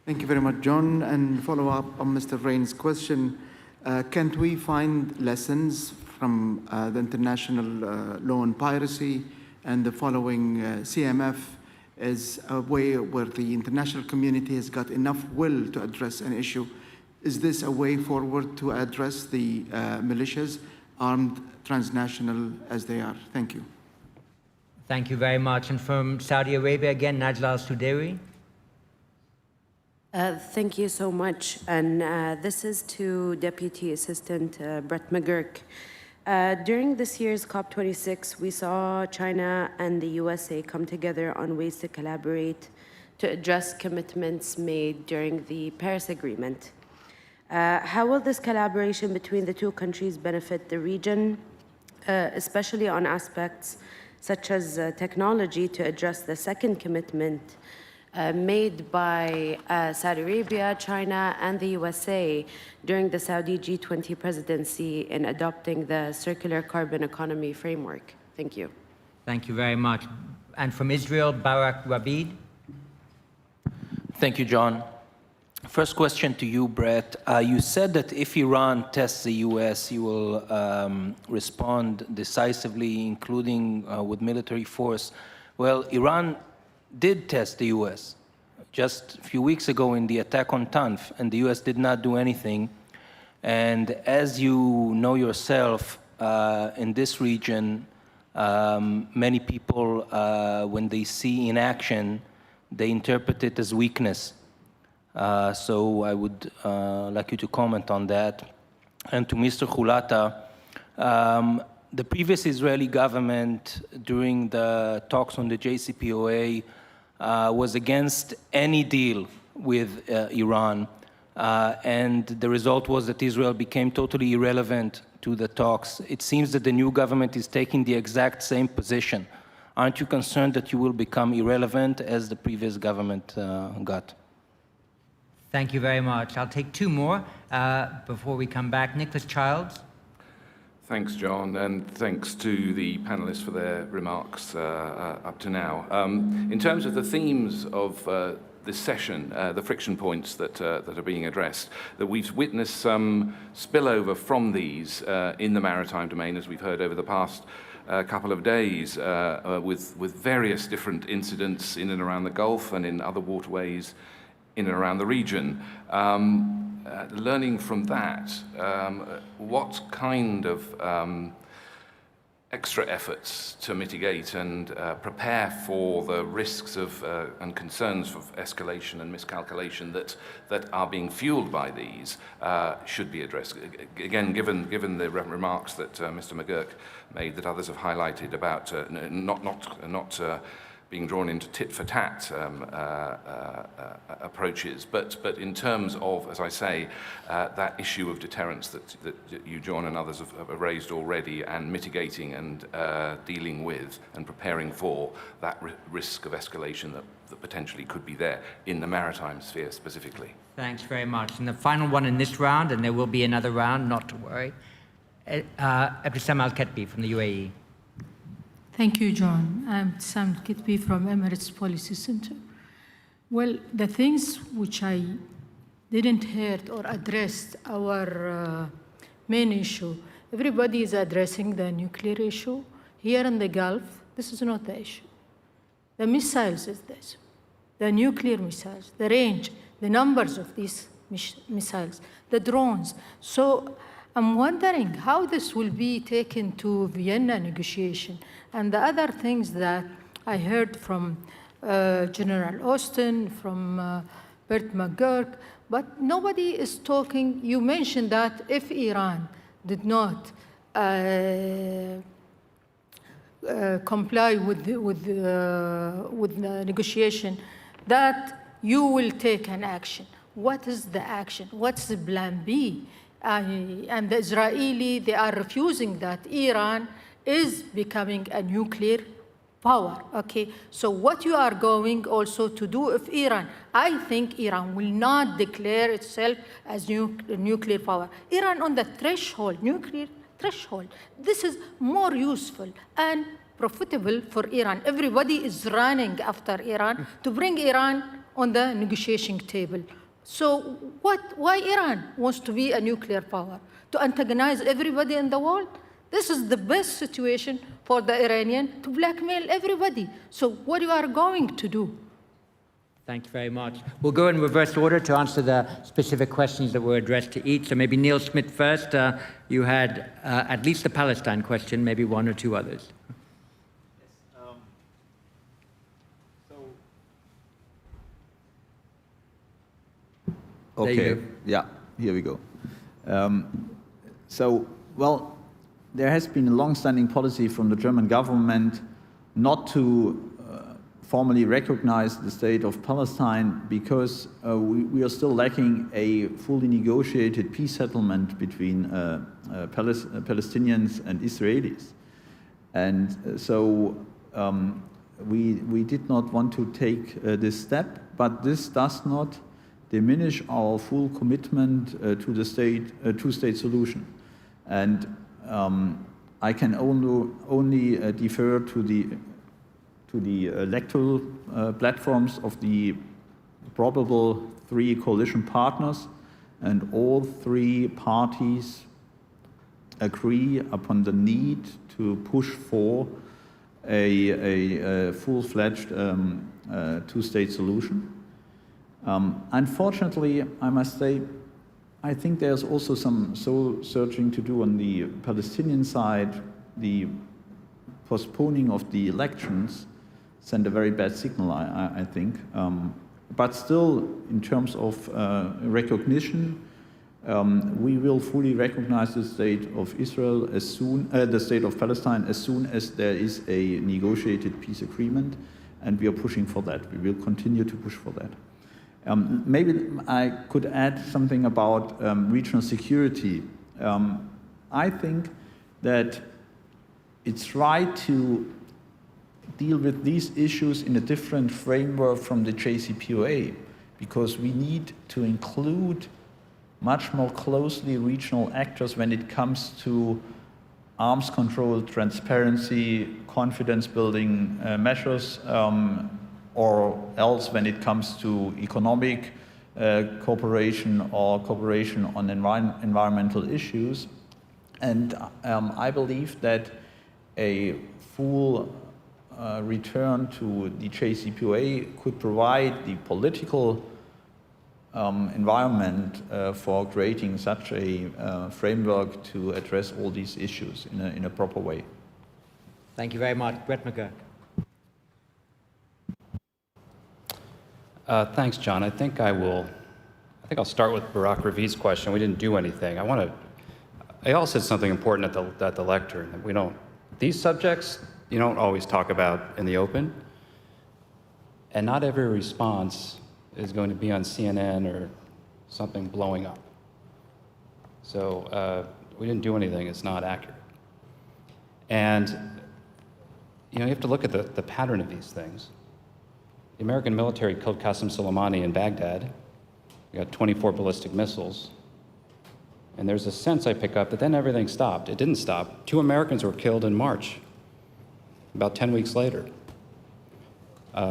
Thank you very much, John. And follow up on Mr. Rain's question, can't we find lessons from the international law on piracy and the following CMF as a way where the international community has got enough will to address an issue? Is this a way forward to address the militias, armed transnational as they are? Thank you. Thank you very much. And from Saudi Arabia again, Najla Al-Sudairi. Thank you so much. And this is to Deputy Assistant Brett McGurk. During this year's COP26, we saw China and the USA come together on ways to collaborate to address commitments made during the Paris Agreement. How will this collaboration between the two countries benefit the region, especially on aspects such as technology to address the second commitment made by Saudi Arabia, China, and the USA during the Saudi G20 presidency in adopting the circular carbon economy framework? Thank you. Thank you very much. And from Israel, Barak Rabid. Thank you, John. First question to you, Brett. You said that if Iran tests the US, you will respond decisively, including with military force. Well, Iran did test the US just a few weeks ago in the attack on Tanf, and the US did not do anything. And as you know yourself, in this region, many people, when they see inaction, they interpret it as weakness. So I would like you to comment on that. And to Mr. Hulata, the previous Israeli government, during the talks on the JCPOA, was against any deal with Iran. And the result was that Israel became totally irrelevant to the talks. It seems that the new government is taking the exact same position. Aren't you concerned that you will become irrelevant as the previous government got? Thank you very much. I'll take two more before we come back. Nicholas Childs. Thanks, John, and thanks to the panelists for their remarks up to now. In terms of the themes of this session, the friction points that are being addressed, that we've witnessed some spillover from these in the maritime domain, as we've heard over the past couple of days, with various different incidents in and around the Gulf and in other waterways in and around the region. Learning from that, what kind of extra efforts to mitigate and prepare for the risks of and concerns of escalation and miscalculation that are being fueled by these should be addressed? Again, given the remarks that Mr. McGurk made, that others have highlighted about not being drawn into tit-for-tat approaches, but in terms of, as I say, that issue of deterrence that you, John, and others have raised already, and mitigating and dealing with and preparing for that risk of escalation that potentially could be there in the maritime sphere specifically. Thanks very much. And the final one in this round, and there will be another round, not to worry. Abdissam Al-Khatbi from the UAE. Thank you, John. I'm Sam Kitby from Emirates Policy Center. Well, the things which I didn't hear or addressed our main issue, everybody is addressing the nuclear issue. Here in the Gulf, this is not the issue. The missiles is this. The nuclear missiles, the range, the numbers of these missiles, the drones. So I'm wondering how this will be taken to Vienna negotiation. And the other things that I heard from General Austin, from Bert McGurk, but nobody is talking. You mentioned that if Iran did not comply with the negotiation, that you will take an action. What is the action? What's the plan B? And the Israeli, they are refusing that Iran is becoming a nuclear power, okay? So what you are going also to do if Iran, I think Iran will not declare itself as nuclear power. Iran on the threshold, nuclear threshold. This is more useful and profitable for Iran. Everybody is running after Iran to bring Iran on the negotiation table. So why Iran wants to be a nuclear power? To antagonize everybody in the world? This is the best situation for the Iranian to blackmail everybody. So what you are going to do? Thank you very much. We'll go in reverse order to answer the specific questions that were addressed to each. So maybe Nils Schmid first. You had at least the Palestine question, maybe one or two others. Okay, yeah, here we go. Well, there has been a long-standing policy from the German government not to formally recognize the state of Palestine because we are still lacking a fully negotiated peace settlement between Palestinians and Israelis. And so we did not want to take this step, but this does not diminish our full commitment to the two-state solution. And I can only defer to the electoral platforms of the probable three coalition partners, and all three parties agree upon the need to push for a full-fledged two-state solution. Unfortunately, I must say, I think there's also some soul-searching to do on the Palestinian side. The postponing of the elections sent a very bad signal, I think. But still, in terms of recognition, we will fully recognize the state of Israel as soon, the state of Palestine as soon as there is a negotiated peace agreement, and we are pushing for that. We will continue to push for that. Maybe I could add something about regional security. I think that it's right to deal with these issues in a different framework from the JCPOA, because we need to include much more closely regional actors when it comes to arms control, transparency, confidence-building measures, or else when it comes to economic cooperation or cooperation on environmental issues. And I believe that a full return to the JCPOA could provide the political environment for creating such a framework to address all these issues in a proper way. Thank you very much. Brett McGurk. Thanks, John. I think I'll start with Barak Ravi's question. We didn't do anything. Eyal said something important at the lectern, that these subjects, you don't always talk about in the open, and not every response is going to be on CNN or something blowing up. So we didn't do anything. It's not accurate. And you have to look at the pattern of these things. The American military killed Qasem Soleimani in Baghdad. We got 24 ballistic missiles. And there's a sense I pick up that then everything stopped. It didn't stop. 2 Americans were killed in March, about 10 weeks later,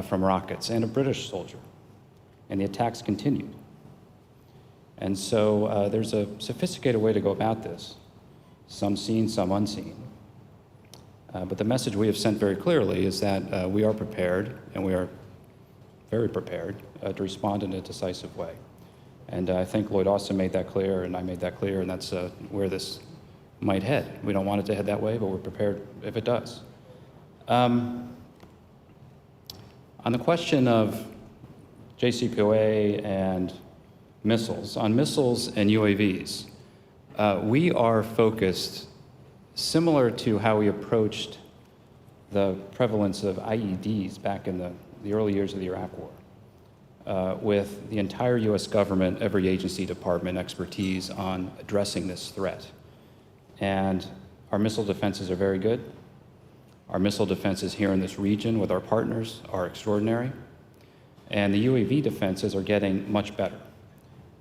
from rockets, and a British soldier. And the attacks continued. And so there's a sophisticated way to go about this, some seen, some unseen. But the message we have sent very clearly is that we are prepared, and we are very prepared to respond in a decisive way. And I think Lloyd also made that clear, and I made that clear, and that's where this might head. We don't want it to head that way, but we're prepared if it does. On the question of JCPOA and missiles, on missiles and UAVs, we are focused similar to how we approached the prevalence of IEDs back in the early years of the Iraq War, with the entire US government, every agency, department, expertise on addressing this threat. And our missile defenses are very good. Our missile defenses here in this region with our partners are extraordinary. And the UAV defenses are getting much better.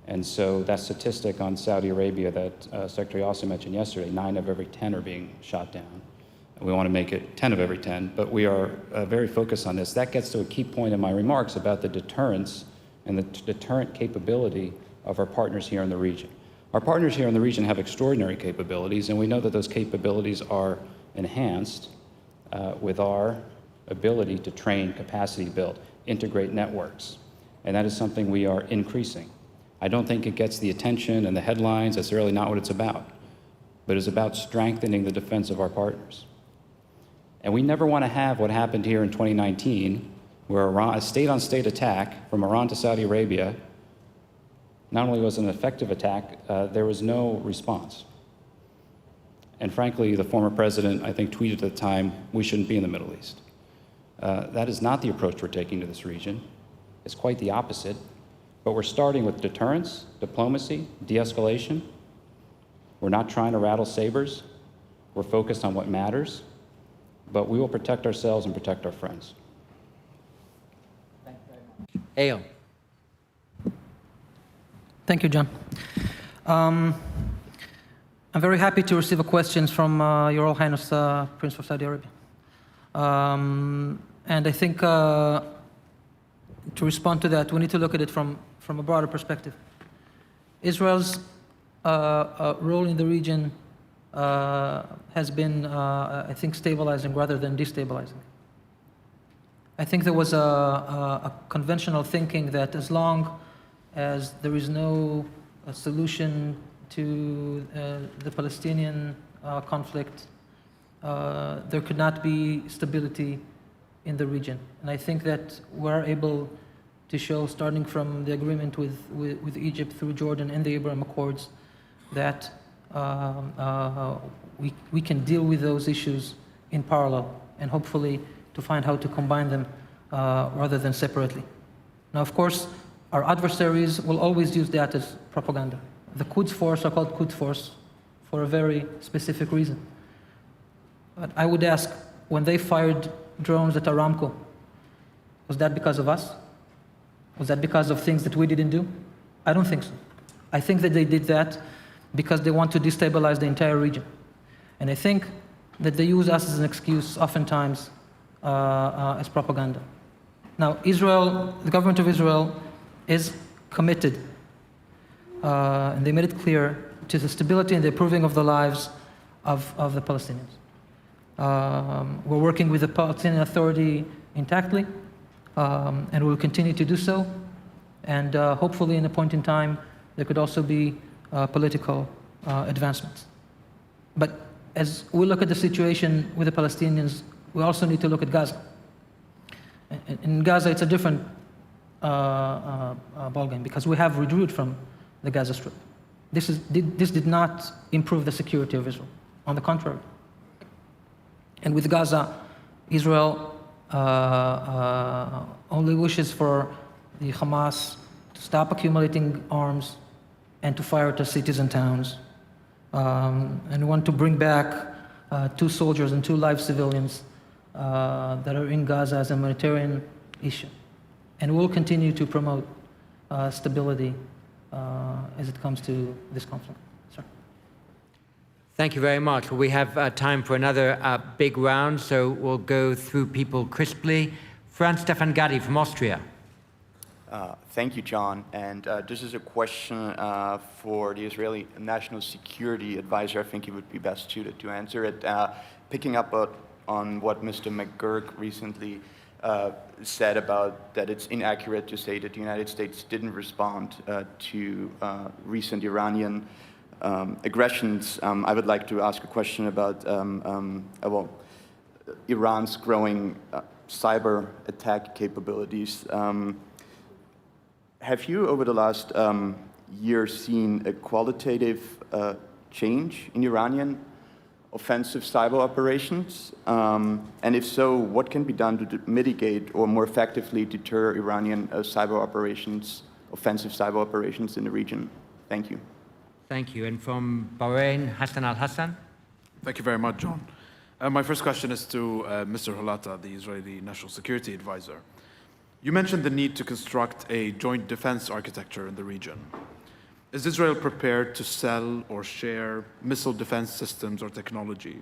And so that statistic on Saudi Arabia that Secretary Austin mentioned yesterday, 9 of every 10 are being shot down. And we want to make it 10 of every 10, but we are very focused on this. That gets to a key point in my remarks about the deterrence and the deterrent capability of our partners here in the region. Our partners here in the region have extraordinary capabilities, and we know that those capabilities are enhanced with our ability to train, capacity build, integrate networks. And that is something we are increasing. I don't think it gets the attention and the headlines. That's really not what it's about. But it's about strengthening the defense of our partners. And we never want to have what happened here in 2019, where Iran, a state-on-state attack from Iran to Saudi Arabia, not only was it an effective attack, there was no response. And frankly, the former president, I think, tweeted at the time, we shouldn't be in the Middle East. That is not the approach we're taking to this region. It's quite the opposite. But we're starting with deterrence, diplomacy, de-escalation. We're not trying to rattle sabers. We're focused on what matters. But we will protect ourselves and protect our friends. Thank you very much. Eyal. Thank you, John. I'm very happy to receive a questions from Your Royal Highness Prince of Saudi Arabia. And I think to respond to that, we need to look at it from a broader perspective. Israel's role in the region has been, I think, stabilizing rather than destabilizing. I think there was a conventional thinking that as long as there is no solution to the Palestinian conflict, there could not be stability in the region. And I think that we're able to show, starting from the agreement with Egypt through Jordan and the Abraham Accords, that we can deal with those issues in parallel and hopefully to find how to combine them rather than separately. Now, of course, our adversaries will always use that as propaganda. The Quds Force are called Quds Force for a very specific reason. But I would ask, when they fired drones at Aramco, was that because of us? Was that because of things that we didn't do? I don't think so. I think that they did that because they want to destabilize the entire region. And I think that they use us as an excuse oftentimes as propaganda. Now, Israel, the government of Israel is committed, and they made it clear, to the stability and the improving of the lives of the Palestinians. We're working with the Palestinian Authority intactly, and we'll continue to do so. And hopefully, in a point in time, there could also be political advancements. But as we look at the situation with the Palestinians, we also need to look at Gaza. In Gaza, it's a different ballgame because we have withdrew from the Gaza Strip. This did not improve the security of Israel. On the contrary. And with Gaza, Israel only wishes for the Hamas to stop accumulating arms and to fire to cities and towns. And we want to bring back 2 soldiers and 2 live civilians that are in Gaza as a humanitarian issue. And we'll continue to promote stability as it comes to this conflict. Sir. Thank you very much. We have time for another big round, so we'll go through people crisply. Franz Stefan Gatti from Austria. Thank you, John. And this is a question for the Israeli National Security Advisor. I think he would be best suited to answer it. Picking up on what Mr. McGurk recently said about that it's inaccurate to say that the United States didn't respond to recent Iranian aggressions. I would like to ask a question about Iran's growing cyber attack capabilities. Have you, over the last year, seen a qualitative change in Iranian offensive cyber operations? And if so, what can be done to mitigate or more effectively deter Iranian cyber operations, offensive cyber operations in the region? Thank you. Thank you. And from Bahrain, Hassan Al-Hassan. Thank you very much, John. My first question is to Mr. Hulata, the Israeli National Security Advisor. You mentioned the need to construct a joint defense architecture in the region. Is Israel prepared to sell or share missile defense systems or technology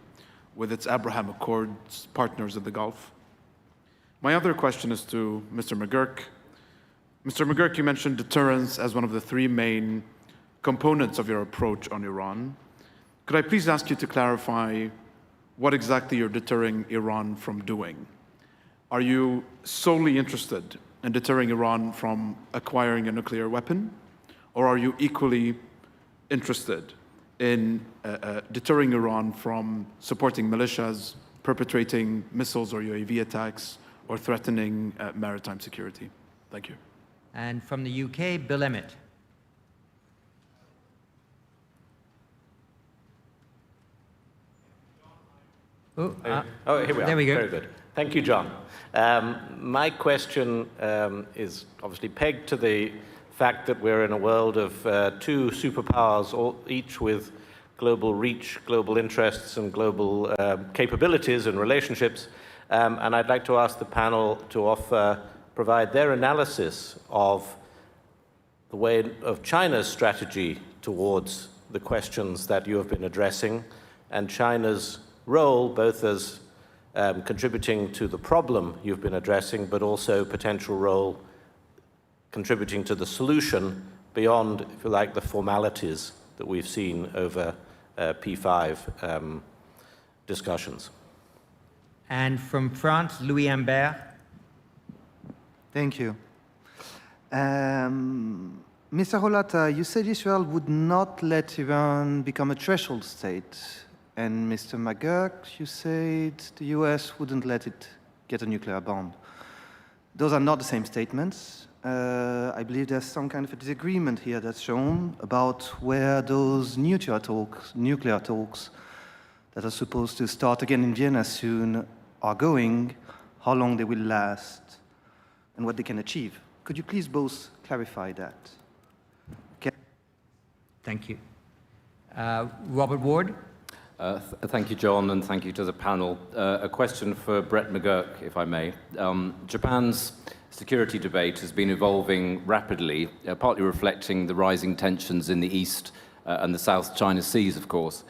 with its Abraham Accords partners in the Gulf? My other question is to Mr. McGurk. Mr. McGurk, you mentioned deterrence as one of the three main components of your approach on Iran. Could I please ask you to clarify what exactly you're deterring Iran from doing? Are you solely interested in deterring Iran from acquiring a nuclear weapon? Or are you equally interested in deterring Iran from supporting militias, perpetrating missiles or UAV attacks, or threatening maritime security? Thank you. And from the UK, Bill Emmett. Here we are. There we go. Very good. Thank you, John. My question is obviously pegged to the fact that we're in a world of two superpowers, each with global reach, global interests, and global capabilities and relationships. And I'd like to ask the panel to provide their analysis of the way of China's strategy towards the questions that you have been addressing, and China's role both as contributing to the problem you've been addressing, but also potential role contributing to the solution beyond, if you like, the formalities that we've seen over P5 discussions. And from France, Louis Imbert. Thank you. Mr. Hulata, you said Israel would not let Iran become a threshold state. And Mr. McGurk, you said the US wouldn't let it get a nuclear bomb. Those are not the same statements. I believe there's some kind of a disagreement here that's shown about where those nuclear talks that are supposed to start again in Vienna soon are going, how long they will last, and what they can achieve. Could you please both clarify that? Okay. Thank you. Robert Ward. Thank you, John, and thank you to the panel. A question for Brett McGurk, if I may. Japan's security debate has been evolving rapidly, partly reflecting the rising tensions in the East and the South China Seas, of course.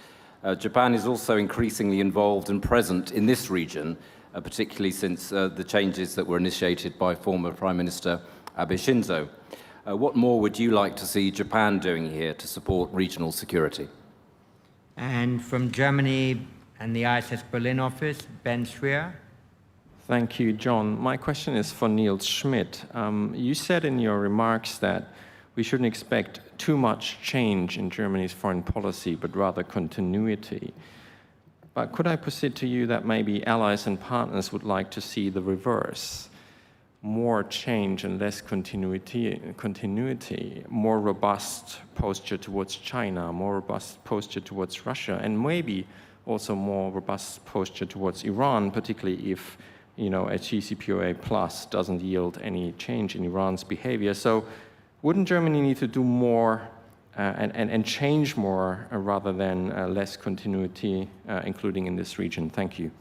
Japan is also increasingly involved and present in this region, particularly since the changes that were initiated by former Prime Minister Abe Shinzo. What more would you like to see Japan doing here to support regional security? And from Germany and the IISS Berlin office, Ben Schreier. Thank you, John. My question is for Nils Schmid. You said in your remarks that we shouldn't expect too much change in Germany's foreign policy, but rather continuity. But could I posit to you that maybe allies and partners would like to see the reverse? More change and less continuity, more robust posture towards China, more robust posture towards Russia, and maybe also more robust posture towards Iran, particularly if, a JCPOA plus doesn't yield any change in Iran's behavior. So wouldn't Germany need to do more and change more rather than less continuity, including in this region? Thank you.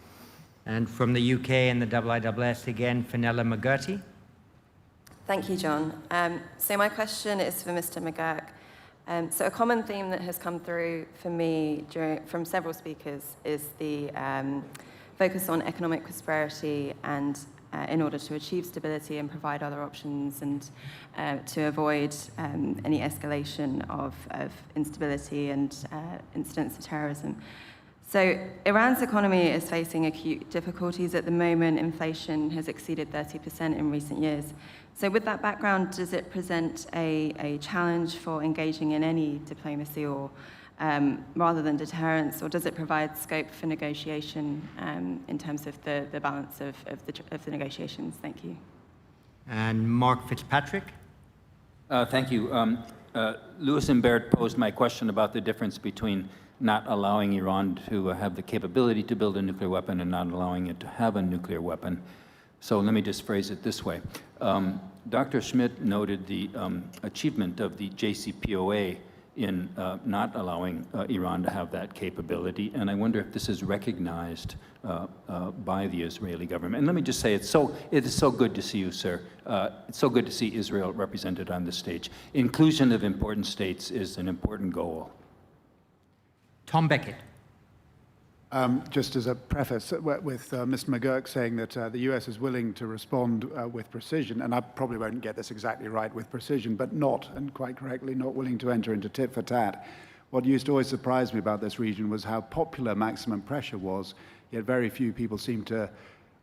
And from the UK and the IISS again, Fenella McGurty. Thank you, John. So my question is for Mr. McGurk. So a common theme that has come through for me from several speakers is the focus on economic prosperity and in order to achieve stability and provide other options and to avoid any escalation of instability and incidents of terrorism. So Iran's economy is facing acute difficulties at the moment. Inflation has exceeded 30% in recent years. So with that background, does it present a challenge for engaging in any diplomacy or rather than deterrence, or does it provide scope for negotiation in terms of the balance of the negotiations? Thank you. And Mark Fitzpatrick. Thank you. Louis Imbert posed my question about the difference between not allowing Iran to have the capability to build a nuclear weapon and not allowing it to have a nuclear weapon. So let me just phrase it this way. Dr. Schmid noted the achievement of the JCPOA in not allowing Iran to have that capability. And I wonder if this is recognized by the Israeli government. And let me just say, it is so good to see you, sir. It's so good to see Israel represented on this stage. Inclusion of important states is an important goal. Tom Beckett. Just as a preface, with Mr. McGurk saying that the US is willing to respond with precision, and I probably won't get this exactly right with precision, but not, and quite correctly, not willing to enter into tit for tat. What used to always surprise me about this region was how popular maximum pressure was, yet very few people seem to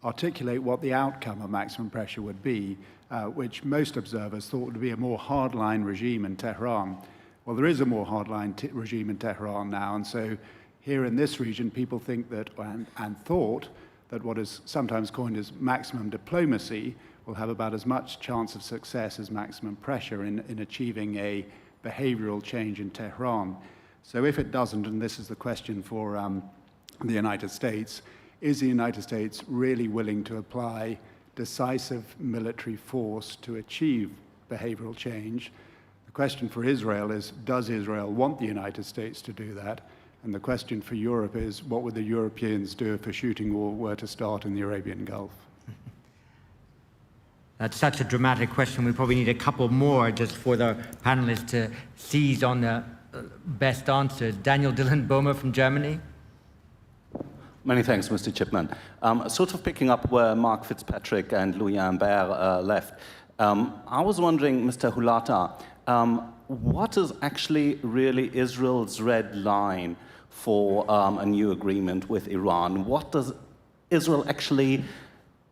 articulate what the outcome of maximum pressure would be, which most observers thought would be a more hardline regime in Tehran. Well, there is a more hardline regime in Tehran now, and so here in this region, people think that, and thought, that what is sometimes coined as maximum diplomacy will have about as much chance of success as maximum pressure in achieving a behavioral change in Tehran. So if it doesn't, and this is the question for the United States, is the United States really willing to apply decisive military force to achieve behavioral change? The question for Israel is, does Israel want the United States to do that? And the question for Europe is, what would the Europeans do if a shooting war were to start in the Arabian Gulf? That's such a dramatic question. We probably need a couple more just for the panelists to seize on the best answers. Daniel Dillon-Boehmer from Germany. Many thanks, Mr. Chipman. Sort of picking up where Mark Fitzpatrick and Louis Imbert left, I was wondering, Mr. Hulata, what is actually really Israel's red line for a new agreement with Iran? What does Israel actually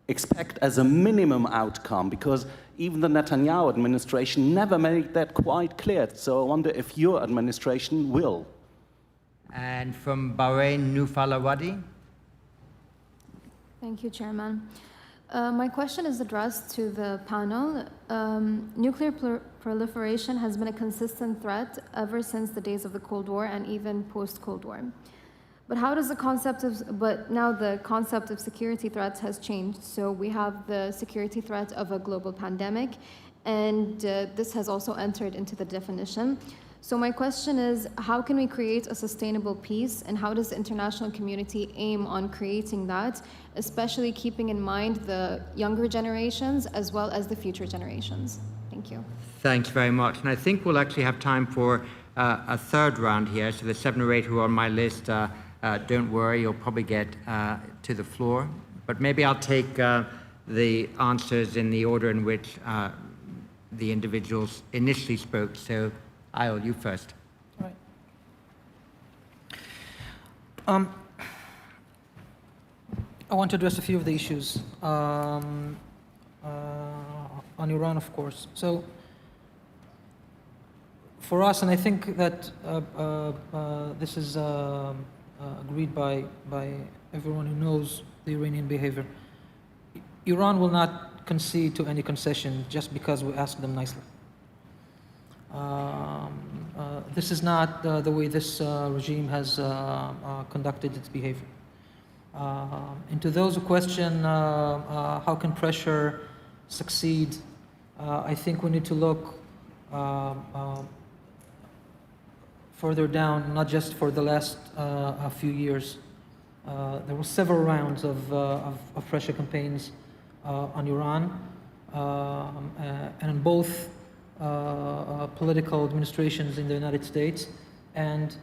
expect as a minimum outcome? Because even the Netanyahu administration never made that quite clear. So I wonder if your administration will. And from Bahrain, Nufal Awadi. Thank you, Chairman. My question is addressed to the panel. Nuclear proliferation has been a consistent threat ever since the days of the Cold War and even post-Cold War. But now the concept of security threats has changed. So we have the security threat of a global pandemic, and this has also entered into the definition. So my question is, how can we create a sustainable peace, and how does the international community aim on creating that, especially keeping in mind the younger generations as well as the future generations? Thank you. Thanks very much. And I think we'll actually have time for a third round here. So the 7 or 8 who are on my list, don't worry, you'll probably get to the floor. But maybe I'll take the answers in the order in which the individuals initially spoke. So Eyal, you first. Right. I want to address a few of the issues on Iran, of course. So for us, and I think that this is agreed by everyone who knows the Iranian behavior, Iran will not concede to any concession just because we ask them nicely. This is not the way this regime has conducted its behavior. And to those who question how can pressure succeed, I think we need to look further down, not just for the last few years. There were several rounds of pressure campaigns on Iran, and in both political administrations in the United States, and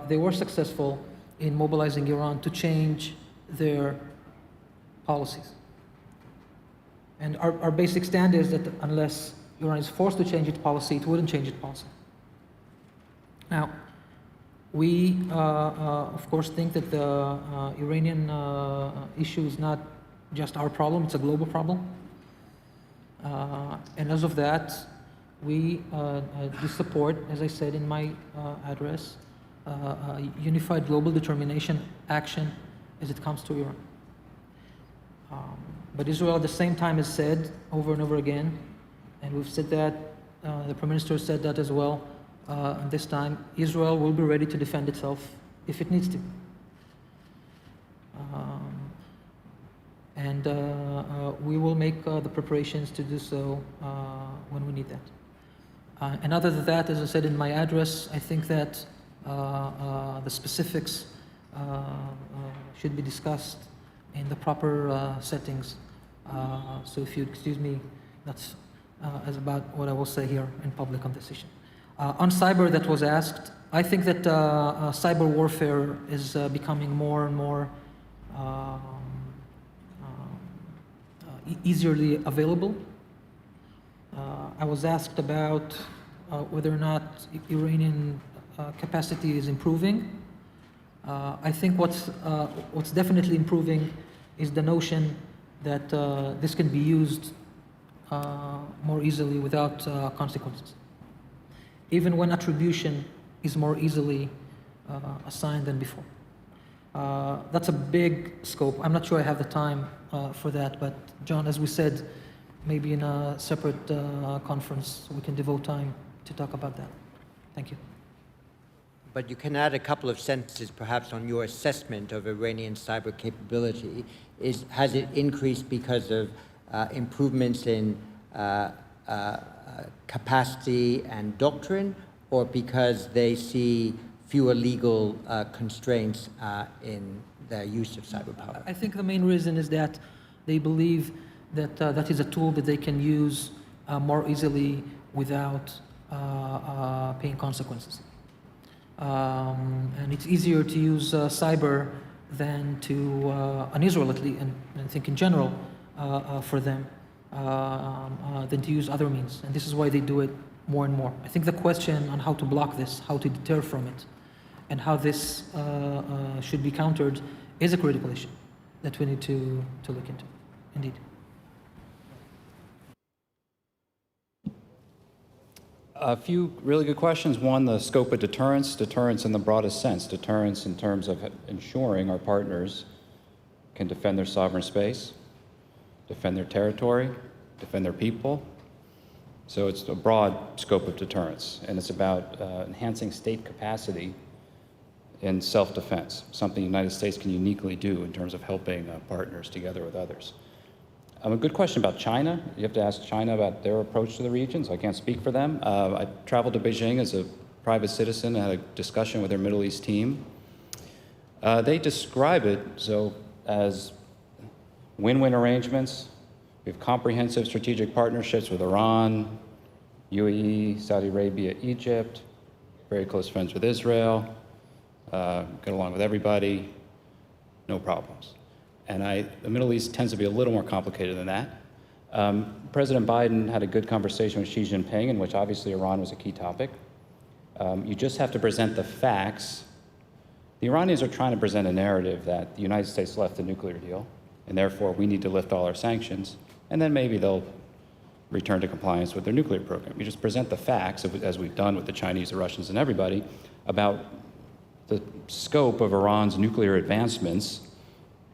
they were successful in mobilizing Iran to change their policies. And our basic stand is that unless Iran is forced to change its policy, it wouldn't change its policy. Now, we, of course, think that the Iranian issue is not just our problem, it's a global problem. And as of that, we do support, as I said in my address, unified global determination action as it comes to Iran. But Israel at the same time has said over and over again, and we've said that, the Prime Minister said that as well, this time, Israel will be ready to defend itself if it needs to. And we will make the preparations to do so when we need that. And other than that, as I said in my address, I think that the specifics should be discussed in the proper settings. So if you excuse me, that's about what I will say here in public on this issue. On cyber that was asked, I think that cyber warfare is becoming more and more easily available. I was asked about whether or not Iranian capacity is improving. I think what's definitely improving is the notion that this can be used more easily without consequences, even when attribution is more easily assigned than before. That's a big scope. I'm not sure I have the time for that, but John, as we said, maybe in a separate conference we can devote time to talk about that. Thank you. But you can add a couple of sentences perhaps on your assessment of Iranian cyber capability. Has it increased because of improvements in capacity and doctrine, or because they see fewer legal constraints in their use of cyber power? I think the main reason is that they believe that that is a tool that they can use more easily without paying consequences. And it's easier to use cyber than to, on Israel at least, and I think in general for them, than to use other means. And this is why they do it more and more. I think the question on how to block this, how to deter from it, and how this should be countered is a critical issue that we need to look into, indeed. A few really good questions. One, the scope of deterrence, deterrence in the broadest sense, deterrence in terms of ensuring our partners can defend their sovereign space, defend their territory, defend their people. So it's a broad scope of deterrence, and it's about enhancing state capacity in self-defense, something the United States can uniquely do in terms of helping partners together with others. A good question about China. You have to ask China about their approach to the region, so I can't speak for them. I traveled to Beijing as a private citizen and had a discussion with their Middle East team. They describe it as win-win arrangements. We have comprehensive strategic partnerships with Iran, UAE, Saudi Arabia, Egypt, very close friends with Israel, get along with everybody, no problems. And the Middle East tends to be a little more complicated than that. President Biden had a good conversation with Xi Jinping, in which obviously Iran was a key topic. You just have to present the facts. The Iranians are trying to present a narrative that the United States left the nuclear deal, and therefore we need to lift all our sanctions, and then maybe they'll return to compliance with their nuclear program. You just present the facts, as we've done with the Chinese, the Russians, and everybody, about the scope of Iran's nuclear advancements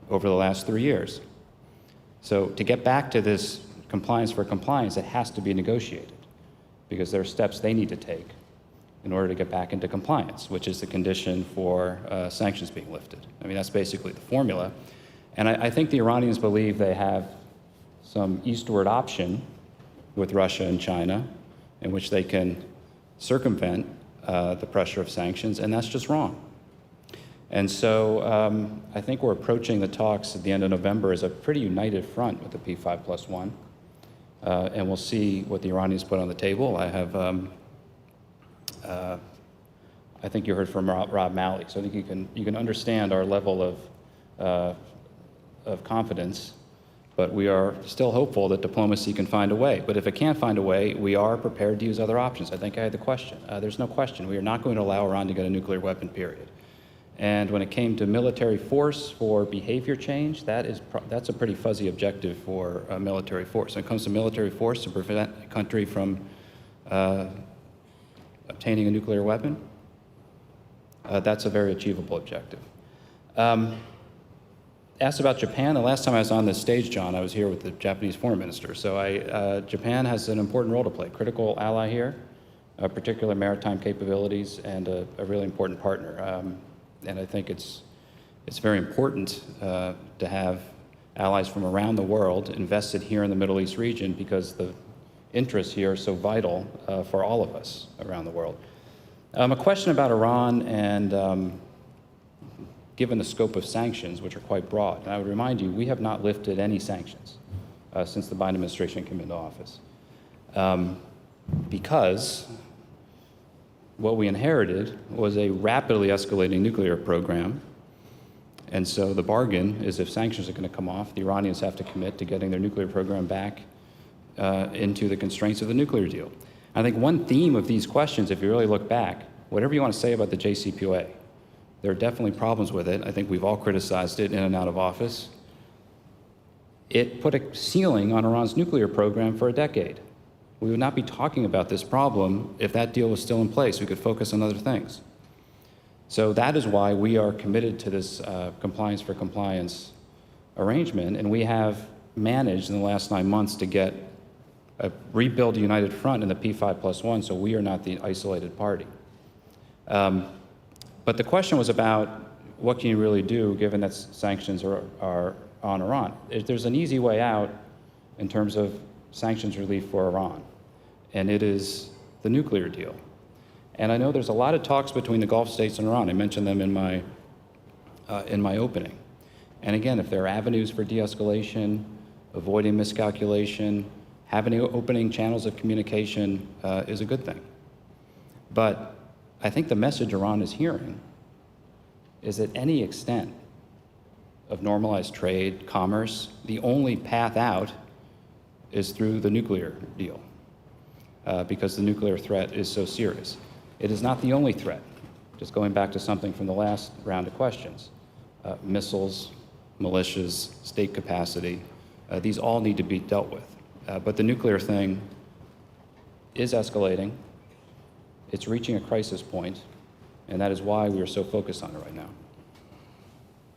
over the last 3 years. So to get back to this compliance for compliance, it has to be negotiated, because there are steps they need to take in order to get back into compliance, which is the condition for sanctions being lifted. I mean, that's basically the formula. And I think the Iranians believe they have some eastward option with Russia and China in which they can circumvent the pressure of sanctions, and that's just wrong. And so I think we're approaching the talks at the end of November as a pretty united front with the P5+1. And we'll see what the Iranians put on the table. I have, I think you heard from Rob Malley, so I think you can understand our level of confidence, but we are still hopeful that diplomacy can find a way. But if it can't find a way, we are prepared to use other options. I think I had the question. There's no question. We are not going to allow Iran to get a nuclear weapon, period. And when it came to military force for behavior change, that's a pretty fuzzy objective for military force. When it comes to military force to prevent a country from obtaining a nuclear weapon, that's a very achievable objective. Asked about Japan. The last time I was on this stage, John, I was here with the Japanese foreign minister. So Japan has an important role to play, critical ally here, particular maritime capabilities, and a really important partner. And I think it's very important to have allies from around the world invested here in the Middle East region, because the interests here are so vital for all of us around the world. A question about Iran and given the scope of sanctions, which are quite broad. And I would remind you, we have not lifted any sanctions since the Biden administration came into office. Because what we inherited was a rapidly escalating nuclear program. And so the bargain is if sanctions are going to come off, the Iranians have to commit to getting their nuclear program back into the constraints of the nuclear deal. I think one theme of these questions, if you really look back, whatever you want to say about the JCPOA, there are definitely problems with it. I think we've all criticized it in and out of office. It put a ceiling on Iran's nuclear program for a decade. We would not be talking about this problem if that deal was still in place. We could focus on other things. So that is why we are committed to this compliance for compliance arrangement, and we have managed in the last 9 months to rebuild a united front in the P5+1, so we are not the isolated party. But the question was about what can you really do given that sanctions are on Iran. There's an easy way out in terms of sanctions relief for Iran, and it is the nuclear deal. And I know there's a lot of talks between the Gulf states and Iran. I mentioned them in my opening. And again, if there are avenues for de-escalation, avoiding miscalculation, having opening channels of communication is a good thing. But I think the message Iran is hearing is that any extent of normalized trade, commerce, the only path out is through the nuclear deal because the nuclear threat is so serious. It is not the only threat. Just going back to something from the last round of questions, missiles, militias, state capacity, these all need to be dealt with. But the nuclear thing is escalating. It's reaching a crisis point, and that is why we are so focused on it right now.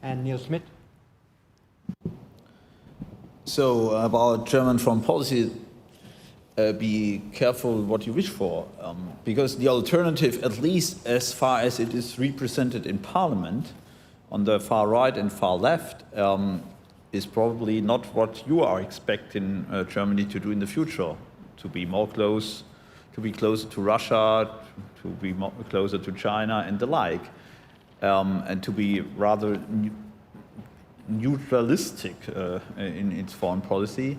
And Nils Schmid? So about German foreign policy, be careful what you wish for, because the alternative, at least as far as it is represented in parliament, on the far right and far left, is probably not what you are expecting Germany to do in the future, to be closer to Russia, to be closer to China and the like, and to be rather neutralistic in its foreign policy.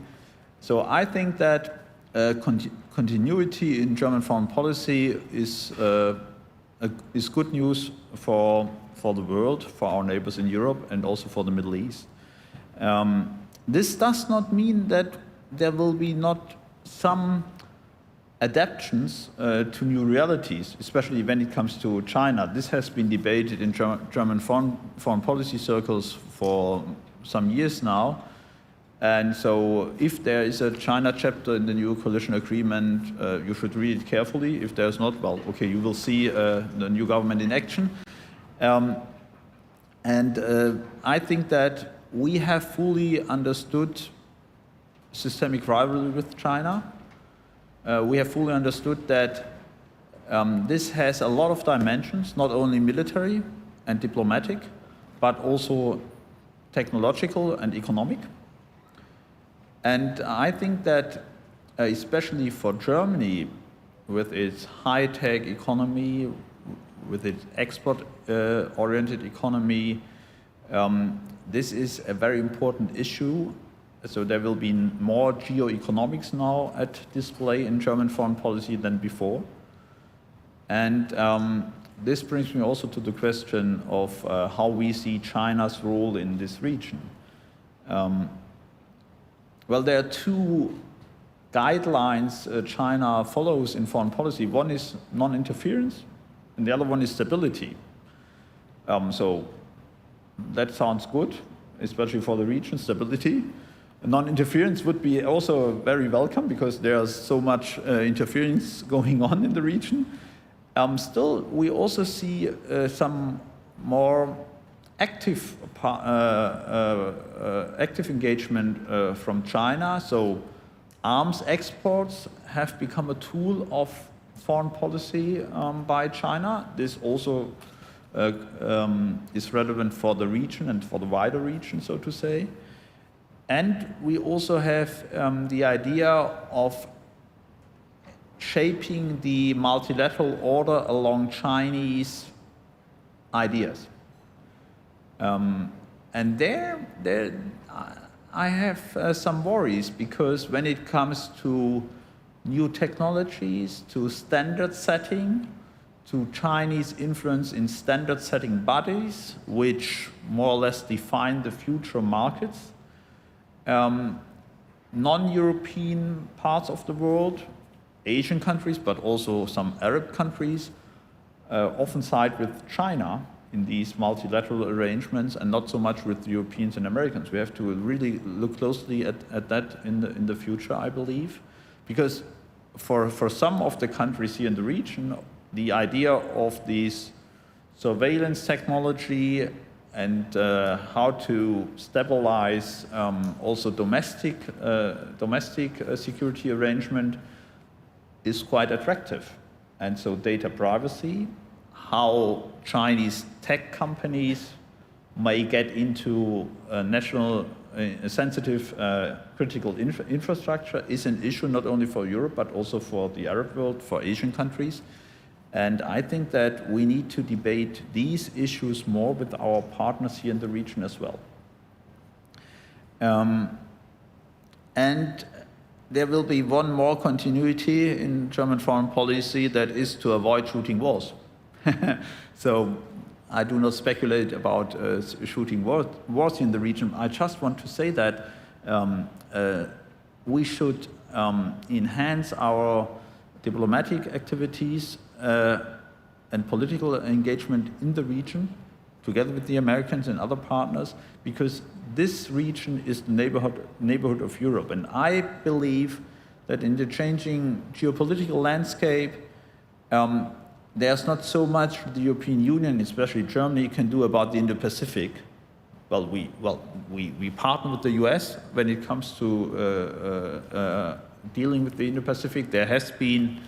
So I think that continuity in German foreign policy is good news for the world, for our neighbors in Europe, and also for the Middle East. This does not mean that there will be not some adaptations to new realities, especially when it comes to China. This has been debated in German foreign policy circles for some years now. And so if there is a China chapter in the new coalition agreement, you should read it carefully. If there's not, well, okay, you will see the new government in action. I think that we have fully understood systemic rivalry with China. We have fully understood that this has a lot of dimensions, not only military and diplomatic, but also technological and economic. And I think that especially for Germany, with its high-tech economy, with its export-oriented economy, this is a very important issue. So there will be more geoeconomics now at display in German foreign policy than before. And this brings me also to the question of how we see China's role in this region. Well, there are two guidelines China follows in foreign policy. One is non-interference, and the other one is stability. So that sounds good, especially for the region, stability. Non-interference would be also very welcome because there's so much interference going on in the region. Still, we also see some more active engagement from China. So arms exports have become a tool of foreign policy by China. This also is relevant for the region and for the wider region, so to say. And we also have the idea of shaping the multilateral order along Chinese ideas. And there I have some worries, because when it comes to new technologies, to standard setting, to Chinese influence in standard setting bodies, which more or less define the future markets, non-European parts of the world, Asian countries, but also some Arab countries, often side with China in these multilateral arrangements, and not so much with Europeans and Americans. We have to really look closely at that in the future, I believe, because for some of the countries here in the region, the idea of these surveillance technology and how to stabilize also domestic security arrangement is quite attractive. And so data privacy, how Chinese tech companies may get into national sensitive critical infrastructure is an issue not only for Europe, but also for the Arab world, for Asian countries. And I think that we need to debate these issues more with our partners here in the region as well. And there will be one more continuity in German foreign policy, that is to avoid shooting wars. So I do not speculate about shooting wars in the region. I just want to say that we should enhance our diplomatic activities and political engagement in the region, together with the Americans and other partners, because this region is the neighborhood of Europe. And I believe that in the changing geopolitical landscape, there's not so much the European Union, especially Germany, can do about the Indo-Pacific. Well, we partner with the US when it comes to dealing with the Indo-Pacific. There has been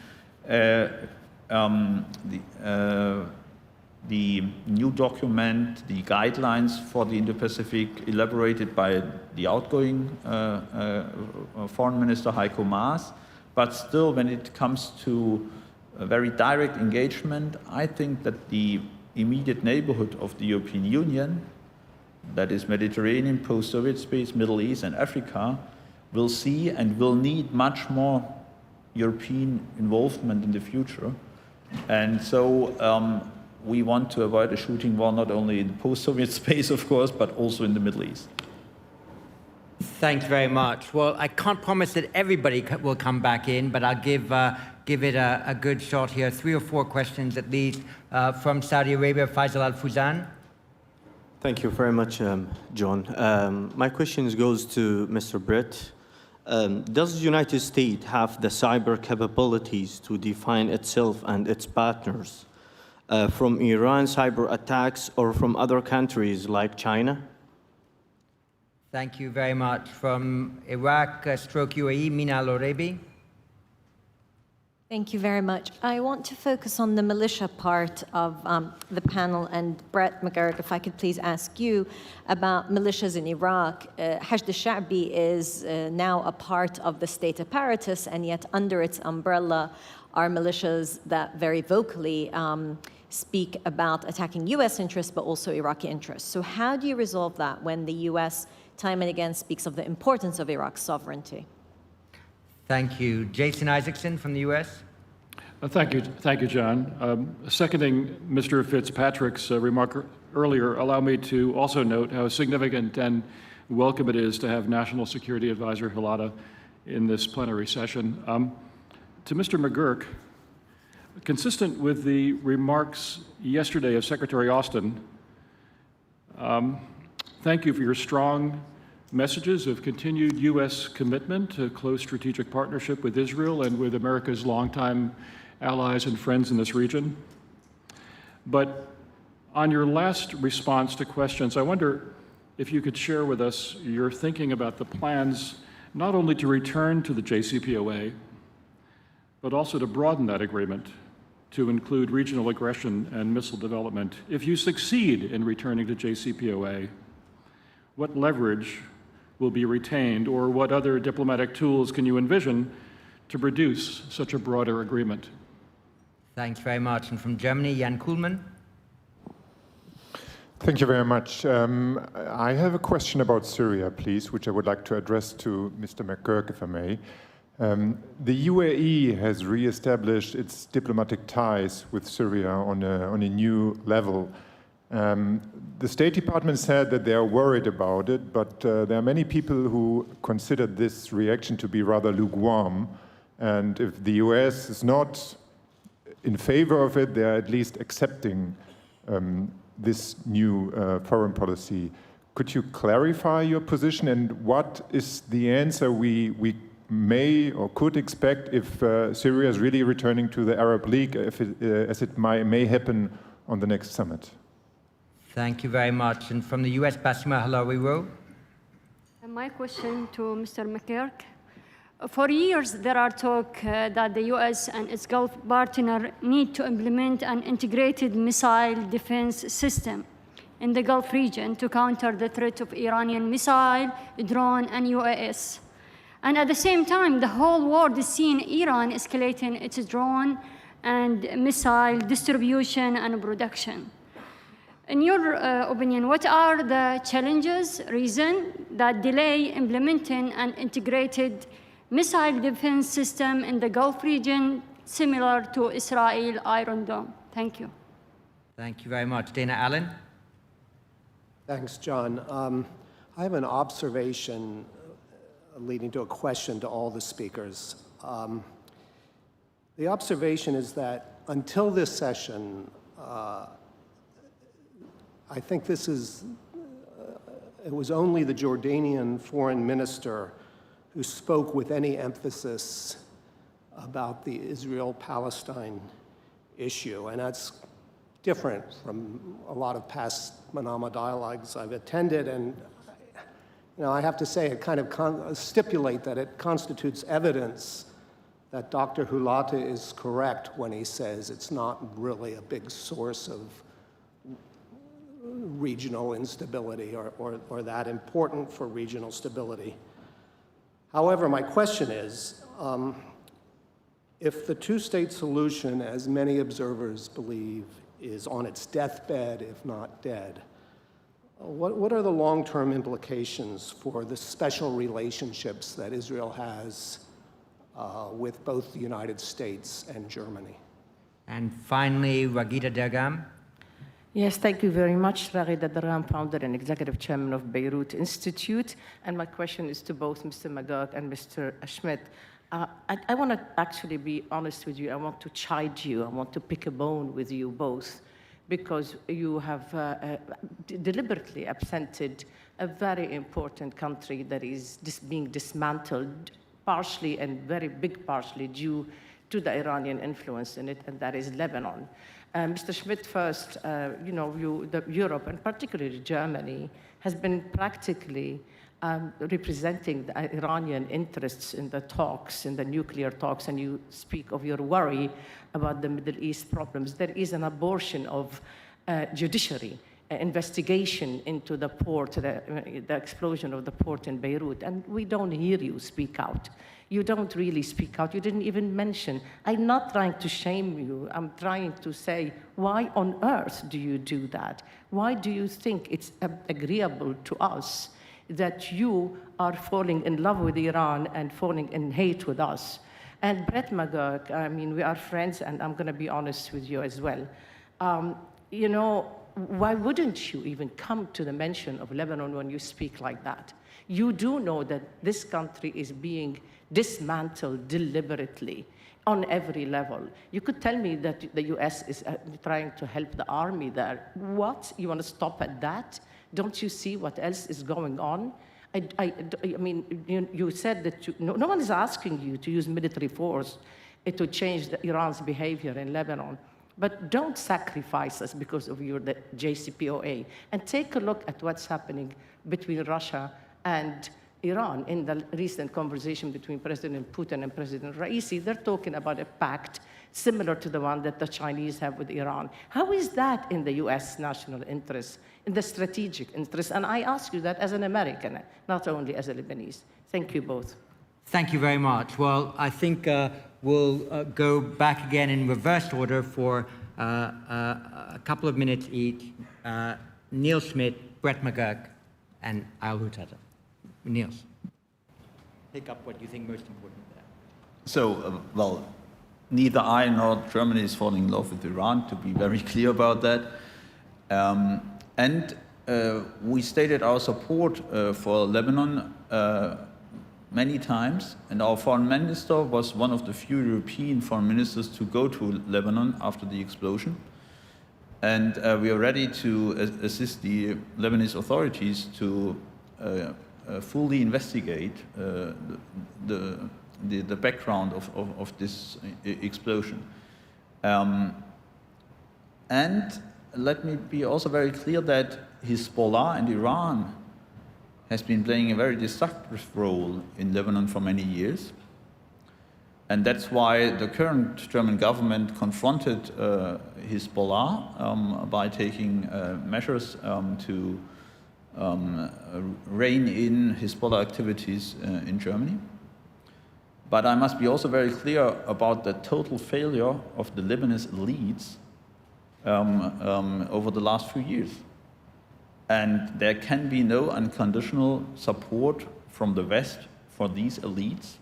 the new document, the guidelines for the Indo-Pacific, elaborated by the outgoing Foreign Minister Heiko Maas. But still, when it comes to a very direct engagement, I think that the immediate neighborhood of the European Union, that is Mediterranean, post-Soviet space, Middle East and Africa, will see and will need much more European involvement in the future. And so we want to avoid a shooting war not only in the post-Soviet space, of course, but also in the Middle East. Thanks very much. Well, I can't promise that everybody will come back in, but I'll give it a good shot here. 3 or 4 questions at least from Saudi Arabia, Faisal Al-Fuzan. Thank you very much, John. My question goes to Mr. Brett. Does the United States have the cyber capabilities to define itself and its partners from Iran cyber attacks or from other countries like China? Thank you very much. From Iraq, UAE, Mina Al-Orebi. Thank you very much. I want to focus on the militia part of the panel, and Brett McGurk, if I could please ask you about militias in Iraq. Hashd al-Sha'bi is now a part of the state apparatus, and yet under its umbrella are militias that very vocally speak about attacking US interests, but also Iraqi interests. So how do you resolve that when the US time and again speaks of the importance of Iraq's sovereignty? Thank you. Jason Isaacson from the US. Thank you, John. Seconding Mr. Fitzpatrick's remark earlier, allow me to also note how significant and welcome it is to have National Security Advisor Hulata in this plenary session. To Mr. McGurk, consistent with the remarks yesterday of Secretary Austin, thank you for your strong messages of continued U.S. commitment to close strategic partnership with Israel and with America's longtime allies and friends in this region. But on your last response to questions, I wonder if you could share with us your thinking about the plans not only to return to the JCPOA, but also to broaden that agreement to include regional aggression and missile development. If you succeed in returning to JCPOA, what leverage will be retained, or what other diplomatic tools can you envision to produce such a broader agreement? Thanks very much. And from Germany, Jan Kuhlmann. Thank you very much. I have a question about Syria, please, which I would like to address to Mr. McGurk, if I may. The UAE has re-established its diplomatic ties with Syria on a new level. The State Department said that they are worried about it, but there are many people who consider this reaction to be rather lukewarm. And if the US is not in favor of it, they are at least accepting this new foreign policy. Could you clarify your position, and what is the answer we may or could expect if Syria is really returning to the Arab League, as it may happen on the next summit? Thank you very much. And from the US, Basma Halawi. My question to Mr. McGurk. For years, there are talk that the US and its Gulf partner need to implement an integrated missile defense system in the Gulf region to counter the threat of Iranian missile, drone, and UAS. And at the same time, the whole world is seeing Iran escalating its drone and missile distribution and production. In your opinion, what are the challenges, reasons that delay implementing an integrated missile defense system in the Gulf region, similar to Israel Iron Dome? Thank you. Thank you very much. Dana Allen. Thanks, John. I have an observation leading to a question to all the speakers. The observation is that until this session, I think it was only the Jordanian foreign minister who spoke with any emphasis about the Israel-Palestine issue. And that's different from a lot of past Manama dialogues I've attended. And I have to say, it kind of stipulate that it constitutes evidence that Dr. Hulata is correct when he says it's not really a big source of regional instability or that important for regional stability. However, my question is, if the two-state solution, as many observers believe, is on its deathbed, if not dead, what are the long-term implications for the special relationships that Israel has with both the United States and Germany? And finally, Ragida Dergam. Yes, thank you very much. Ragida Dergam, founder and executive chairman of Beirut Institute. And my question is to both Mr. McGurk and Mr. Schmid. I want to actually be honest with you. I want to chide you. I want to pick a bone with you both, because you have deliberately absented a very important country that is being dismantled, partially and very big partially due to the Iranian influence in it, and that is Lebanon. Mr. Schmid, first, Europe, and particularly Germany, has been practically representing the Iranian interests in the talks, in the nuclear talks, and you speak of your worry about the Middle East problems. There is an abortion of judiciary investigation into the port, the explosion of the port in Beirut, and we don't hear you speak out. You don't really speak out. You didn't even mention. I'm not trying to shame you. I'm trying to say, why on earth do you do that? Why do you think it's agreeable to us that you are falling in love with Iran and falling in hate with us? And Brett McGurk, I mean, we are friends, and I'm going to be honest with you as well. Why wouldn't you even come to the mention of Lebanon when you speak like that? You do know that this country is being dismantled deliberately on every level. You could tell me that the US is trying to help the army there. What? You want to stop at that? Don't you see what else is going on? I mean, you said that no one is asking you to use military force to change Iran's behavior in Lebanon. But don't sacrifice us because of the JCPOA. And take a look at what's happening between Russia and Iran. In the recent conversation between President Putin and President Raisi, they're talking about a pact similar to the one that the Chinese have with Iran. How is that in the US national interest, in the strategic interest? And I ask you that as an American, not only as a Lebanese. Thank you both. Thank you very much. Well, I think we'll go back again in reverse order for a couple of minutes each. Nils Schmid, Brett McGurk, and Eyal Hulata. Nils, pick up what you think most important there. So, well, neither I nor Germany is falling in love with Iran, to be very clear about that. We stated our support for Lebanon many times, and our foreign minister was one of the few European foreign ministers to go to Lebanon after the explosion. And we are ready to assist the Lebanese authorities to fully investigate the background of this explosion. And let me be also very clear that Hezbollah and Iran has been playing a very destructive role in Lebanon for many years. And that's why the current German government confronted Hezbollah by taking measures to rein in Hezbollah activities in Germany. But I must be also very clear about the total failure of the Lebanese elites over the last few years. And there can be no unconditional support from the West for these elites,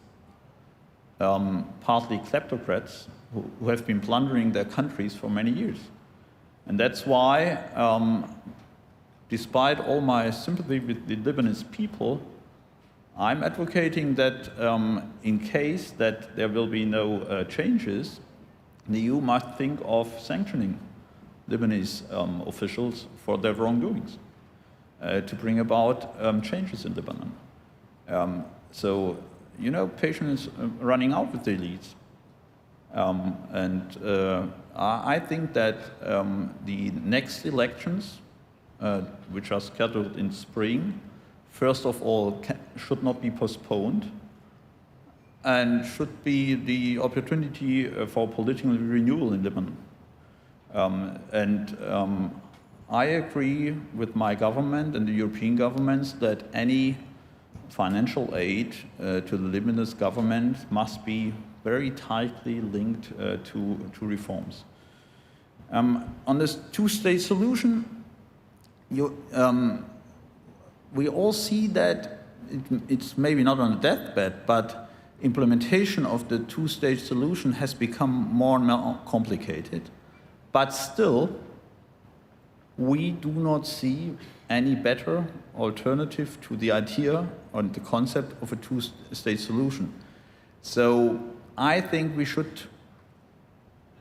partly kleptocrats, who have been plundering their countries for many years. And that's why, despite all my sympathy with the Lebanese people, I'm advocating that in case that there will be no changes, the EU must think of sanctioning Lebanese officials for their wrongdoings to bring about changes in Lebanon. So, you know, patience is running out with the elites. I think that the next elections, which are scheduled in spring, first of all, should not be postponed and should be the opportunity for political renewal in Lebanon. I agree with my government and the European governments that any financial aid to the Lebanese government must be very tightly linked to reforms. On this two-state solution, we all see that it's maybe not on a deathbed, but implementation of the two-state solution has become more and more complicated. But still, we do not see any better alternative to the idea or the concept of a two-state solution. So I think we should,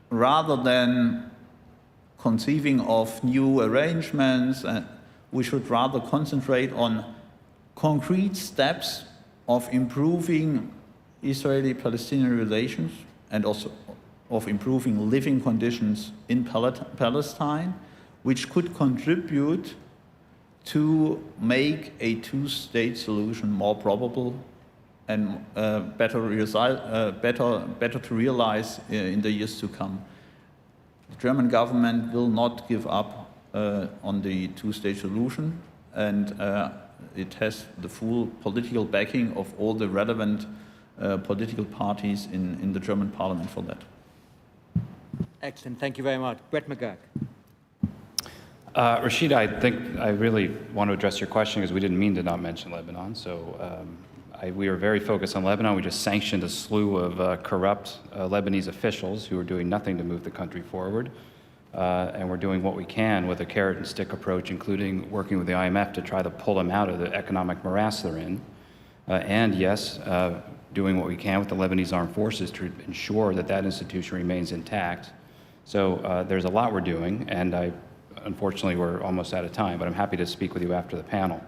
rather than conceiving of new arrangements, we should rather concentrate on concrete steps of improving Israeli-Palestinian relations and also of improving living conditions in Palestine, which could contribute to make a two-state solution more probable and better to realize in the years to come. The German government will not give up on the two-state solution, and it has the full political backing of all the relevant political parties in the German parliament for that. Excellent, thank you very much. Brett McGurk. Rashida, I think I really want to address your question because we didn't mean to not mention Lebanon. So we are very focused on Lebanon. We just sanctioned a slew of corrupt Lebanese officials who are doing nothing to move the country forward. And we're doing what we can with a carrot and stick approach, including working with the IMF to try to pull them out of the economic morass they're in. And yes, doing what we can with the Lebanese armed forces to ensure that that institution remains intact. So there's a lot we're doing, and unfortunately, we're almost out of time, but I'm happy to speak with you after the panel.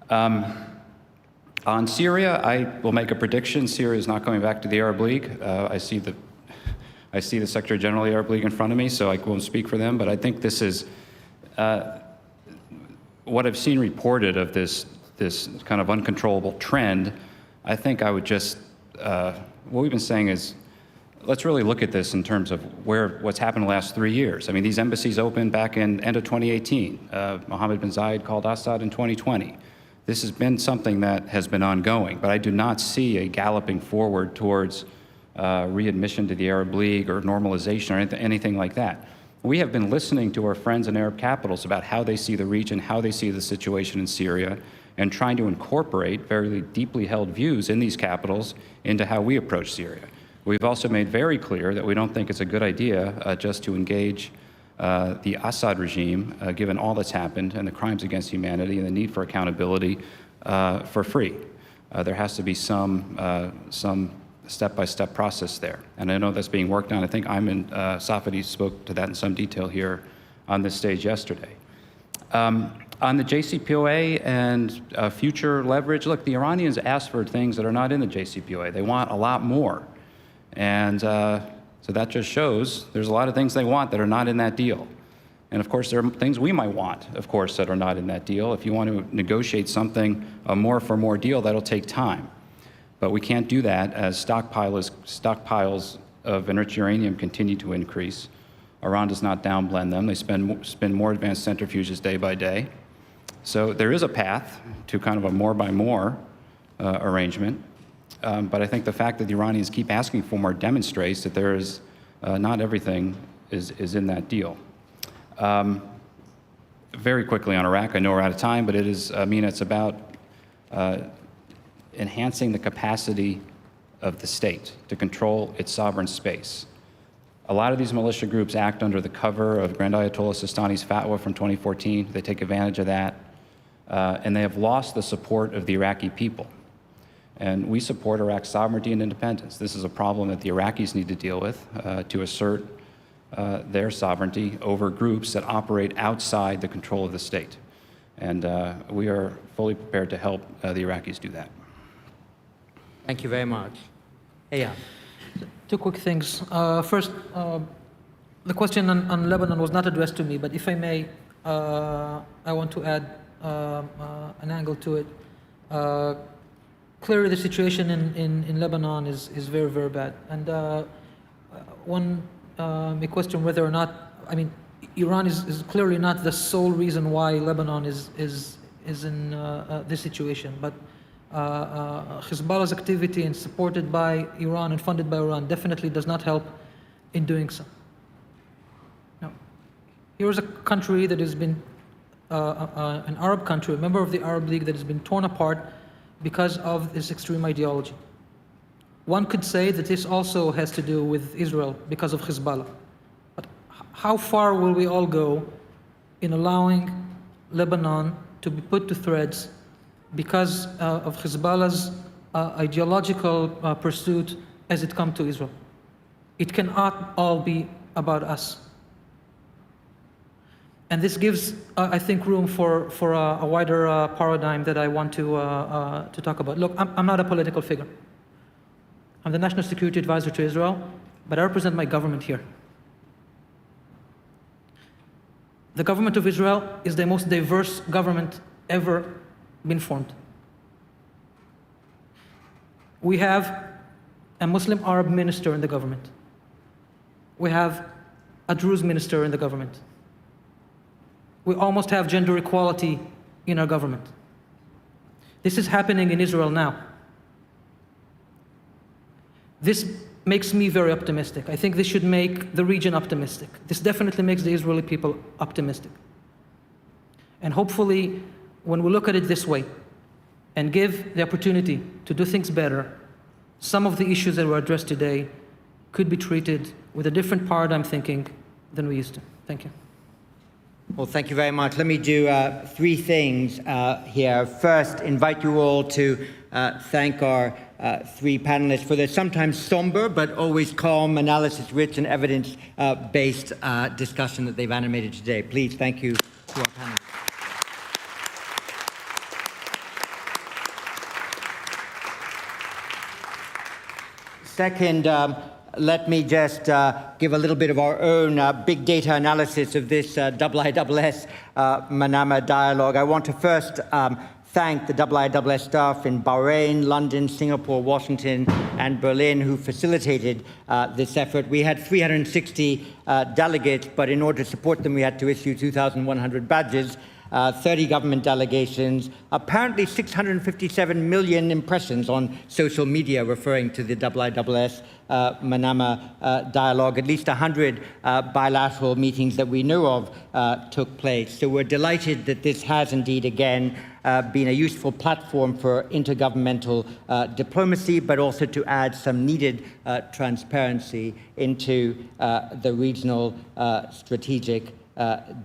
On Syria, I will make a prediction. Syria is not going back to the Arab League. I see the Secretary General of the Arab League in front of me, so I won't speak for them, but I think this is what I've seen reported of this kind of uncontrollable trend. I think I would just, what we've been saying is, let's really look at this in terms of what's happened in the last 3 years. I mean, these embassies opened back in end of 2018. Mohammed bin Zayed called Assad in 2020. This has been something that has been ongoing, but I do not see a galloping forward towards readmission to the Arab League or normalization or anything like that. We have been listening to our friends in Arab capitals about how they see the region, how they see the situation in Syria, and trying to incorporate very deeply held views in these capitals into how we approach Syria. We've also made very clear that we don't think it's a good idea just to engage the Assad regime, given all that's happened and the crimes against humanity and the need for accountability, for free. There has to be some step-by-step process there. And I know that's being worked on. I think Ayman Safadi spoke to that in some detail here on this stage yesterday. On the JCPOA and future leverage, look, the Iranians asked for things that are not in the JCPOA. They want a lot more. And so that just shows there's a lot of things they want that are not in that deal. And of course, there are things we might want, of course, that are not in that deal. If you want to negotiate something, a more for more deal, that'll take time. But we can't do that as stockpiles of enriched uranium continue to increase. Iran does not downblend them. They spin more advanced centrifuges day by day. So there is a path to kind of a more by more arrangement. But I think the fact that the Iranians keep asking for more demonstrates that there is not everything is in that deal. Very quickly on Iraq, I know we're out of time, but it is, Mina, it's about enhancing the capacity of the state to control its sovereign space. A lot of these militia groups act under the cover of Grand Ayatollah Sistani's fatwa from 2014. They take advantage of that, and they have lost the support of the Iraqi people. And we support Iraq's sovereignty and independence. This is a problem that the Iraqis need to deal with to assert their sovereignty over groups that operate outside the control of the state. And we are fully prepared to help the Iraqis do that. Thank you very much. Eyal. Two quick things. First, the question on Lebanon was not addressed to me, but if I may, I want to add an angle to it. Clearly, the situation in Lebanon is very, very bad. And one may question whether or not, I mean, Iran is clearly not the sole reason why Lebanon is in this situation, but Hezbollah's activity and supported by Iran and funded by Iran definitely does not help in doing so. Now, here's a country that has been an Arab country, a member of the Arab League that has been torn apart because of this extreme ideology. One could say that this also has to do with Israel because of Hezbollah. But how far will we all go in allowing Lebanon to be put to threads because of Hezbollah's ideological pursuit as it comes to Israel? It cannot all be about us. And this gives, I think, room for a wider paradigm that I want to talk about. Look, I'm not a political figure. I'm the National Security Advisor to Israel, but I represent my government here. The government of Israel is the most diverse government ever been formed. We have a Muslim Arab minister in the government. We have a Druze minister in the government. We almost have gender equality in our government. This is happening in Israel now. This makes me very optimistic. I think this should make the region optimistic. This definitely makes the Israeli people optimistic. And hopefully, when we look at it this way and give the opportunity to do things better, some of the issues that were addressed today could be treated with a different paradigm thinking than we used to. Thank you. Well, thank you very much. Let me do three things here. First, invite you all to thank our three panelists for their sometimes somber but always calm, analysis-rich, and evidence-based discussion that they've animated today. Please, thank you to our panelists. Second, let me just give a little bit of our own big data analysis of this IISS Manama Dialogue. I want to first thank the IISS staff in Bahrain, London, Singapore, Washington, and Berlin who facilitated this effort. We had 360 delegates, but in order to support them, we had to issue 2,100 badges. 30 government delegations, apparently 657 million impressions on social media referring to the IISS Manama Dialogue. At least 100 bilateral meetings that we know of took place. So we're delighted that this has indeed again been a useful platform for intergovernmental diplomacy, but also to add some needed transparency into the regional strategic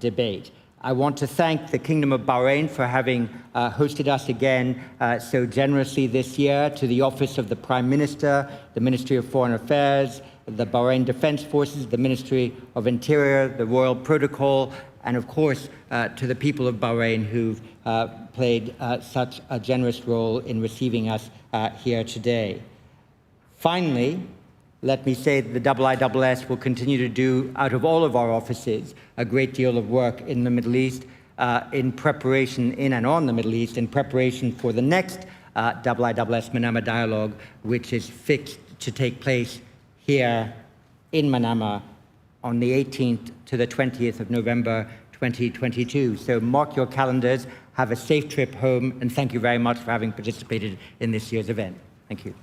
debate. I want to thank the Kingdom of Bahrain for having hosted us again so generously this year, to the Office of the Prime Minister, the Ministry of Foreign Affairs, the Bahrain Defense Forces, the Ministry of Interior, the Royal Protocol, and of course to the people of Bahrain who've played such a generous role in receiving us here today. Finally, let me say that the IISS will continue to do, out of all of our offices, a great deal of work in the Middle East, in preparation in and on the Middle East, in preparation for the next IISS Manama Dialogue, which is fixed to take place here in Manama on the 18th to the 20th of November 2022. So mark your calendars, have a safe trip home, and thank you very much for having participated in this year's event. Thank you.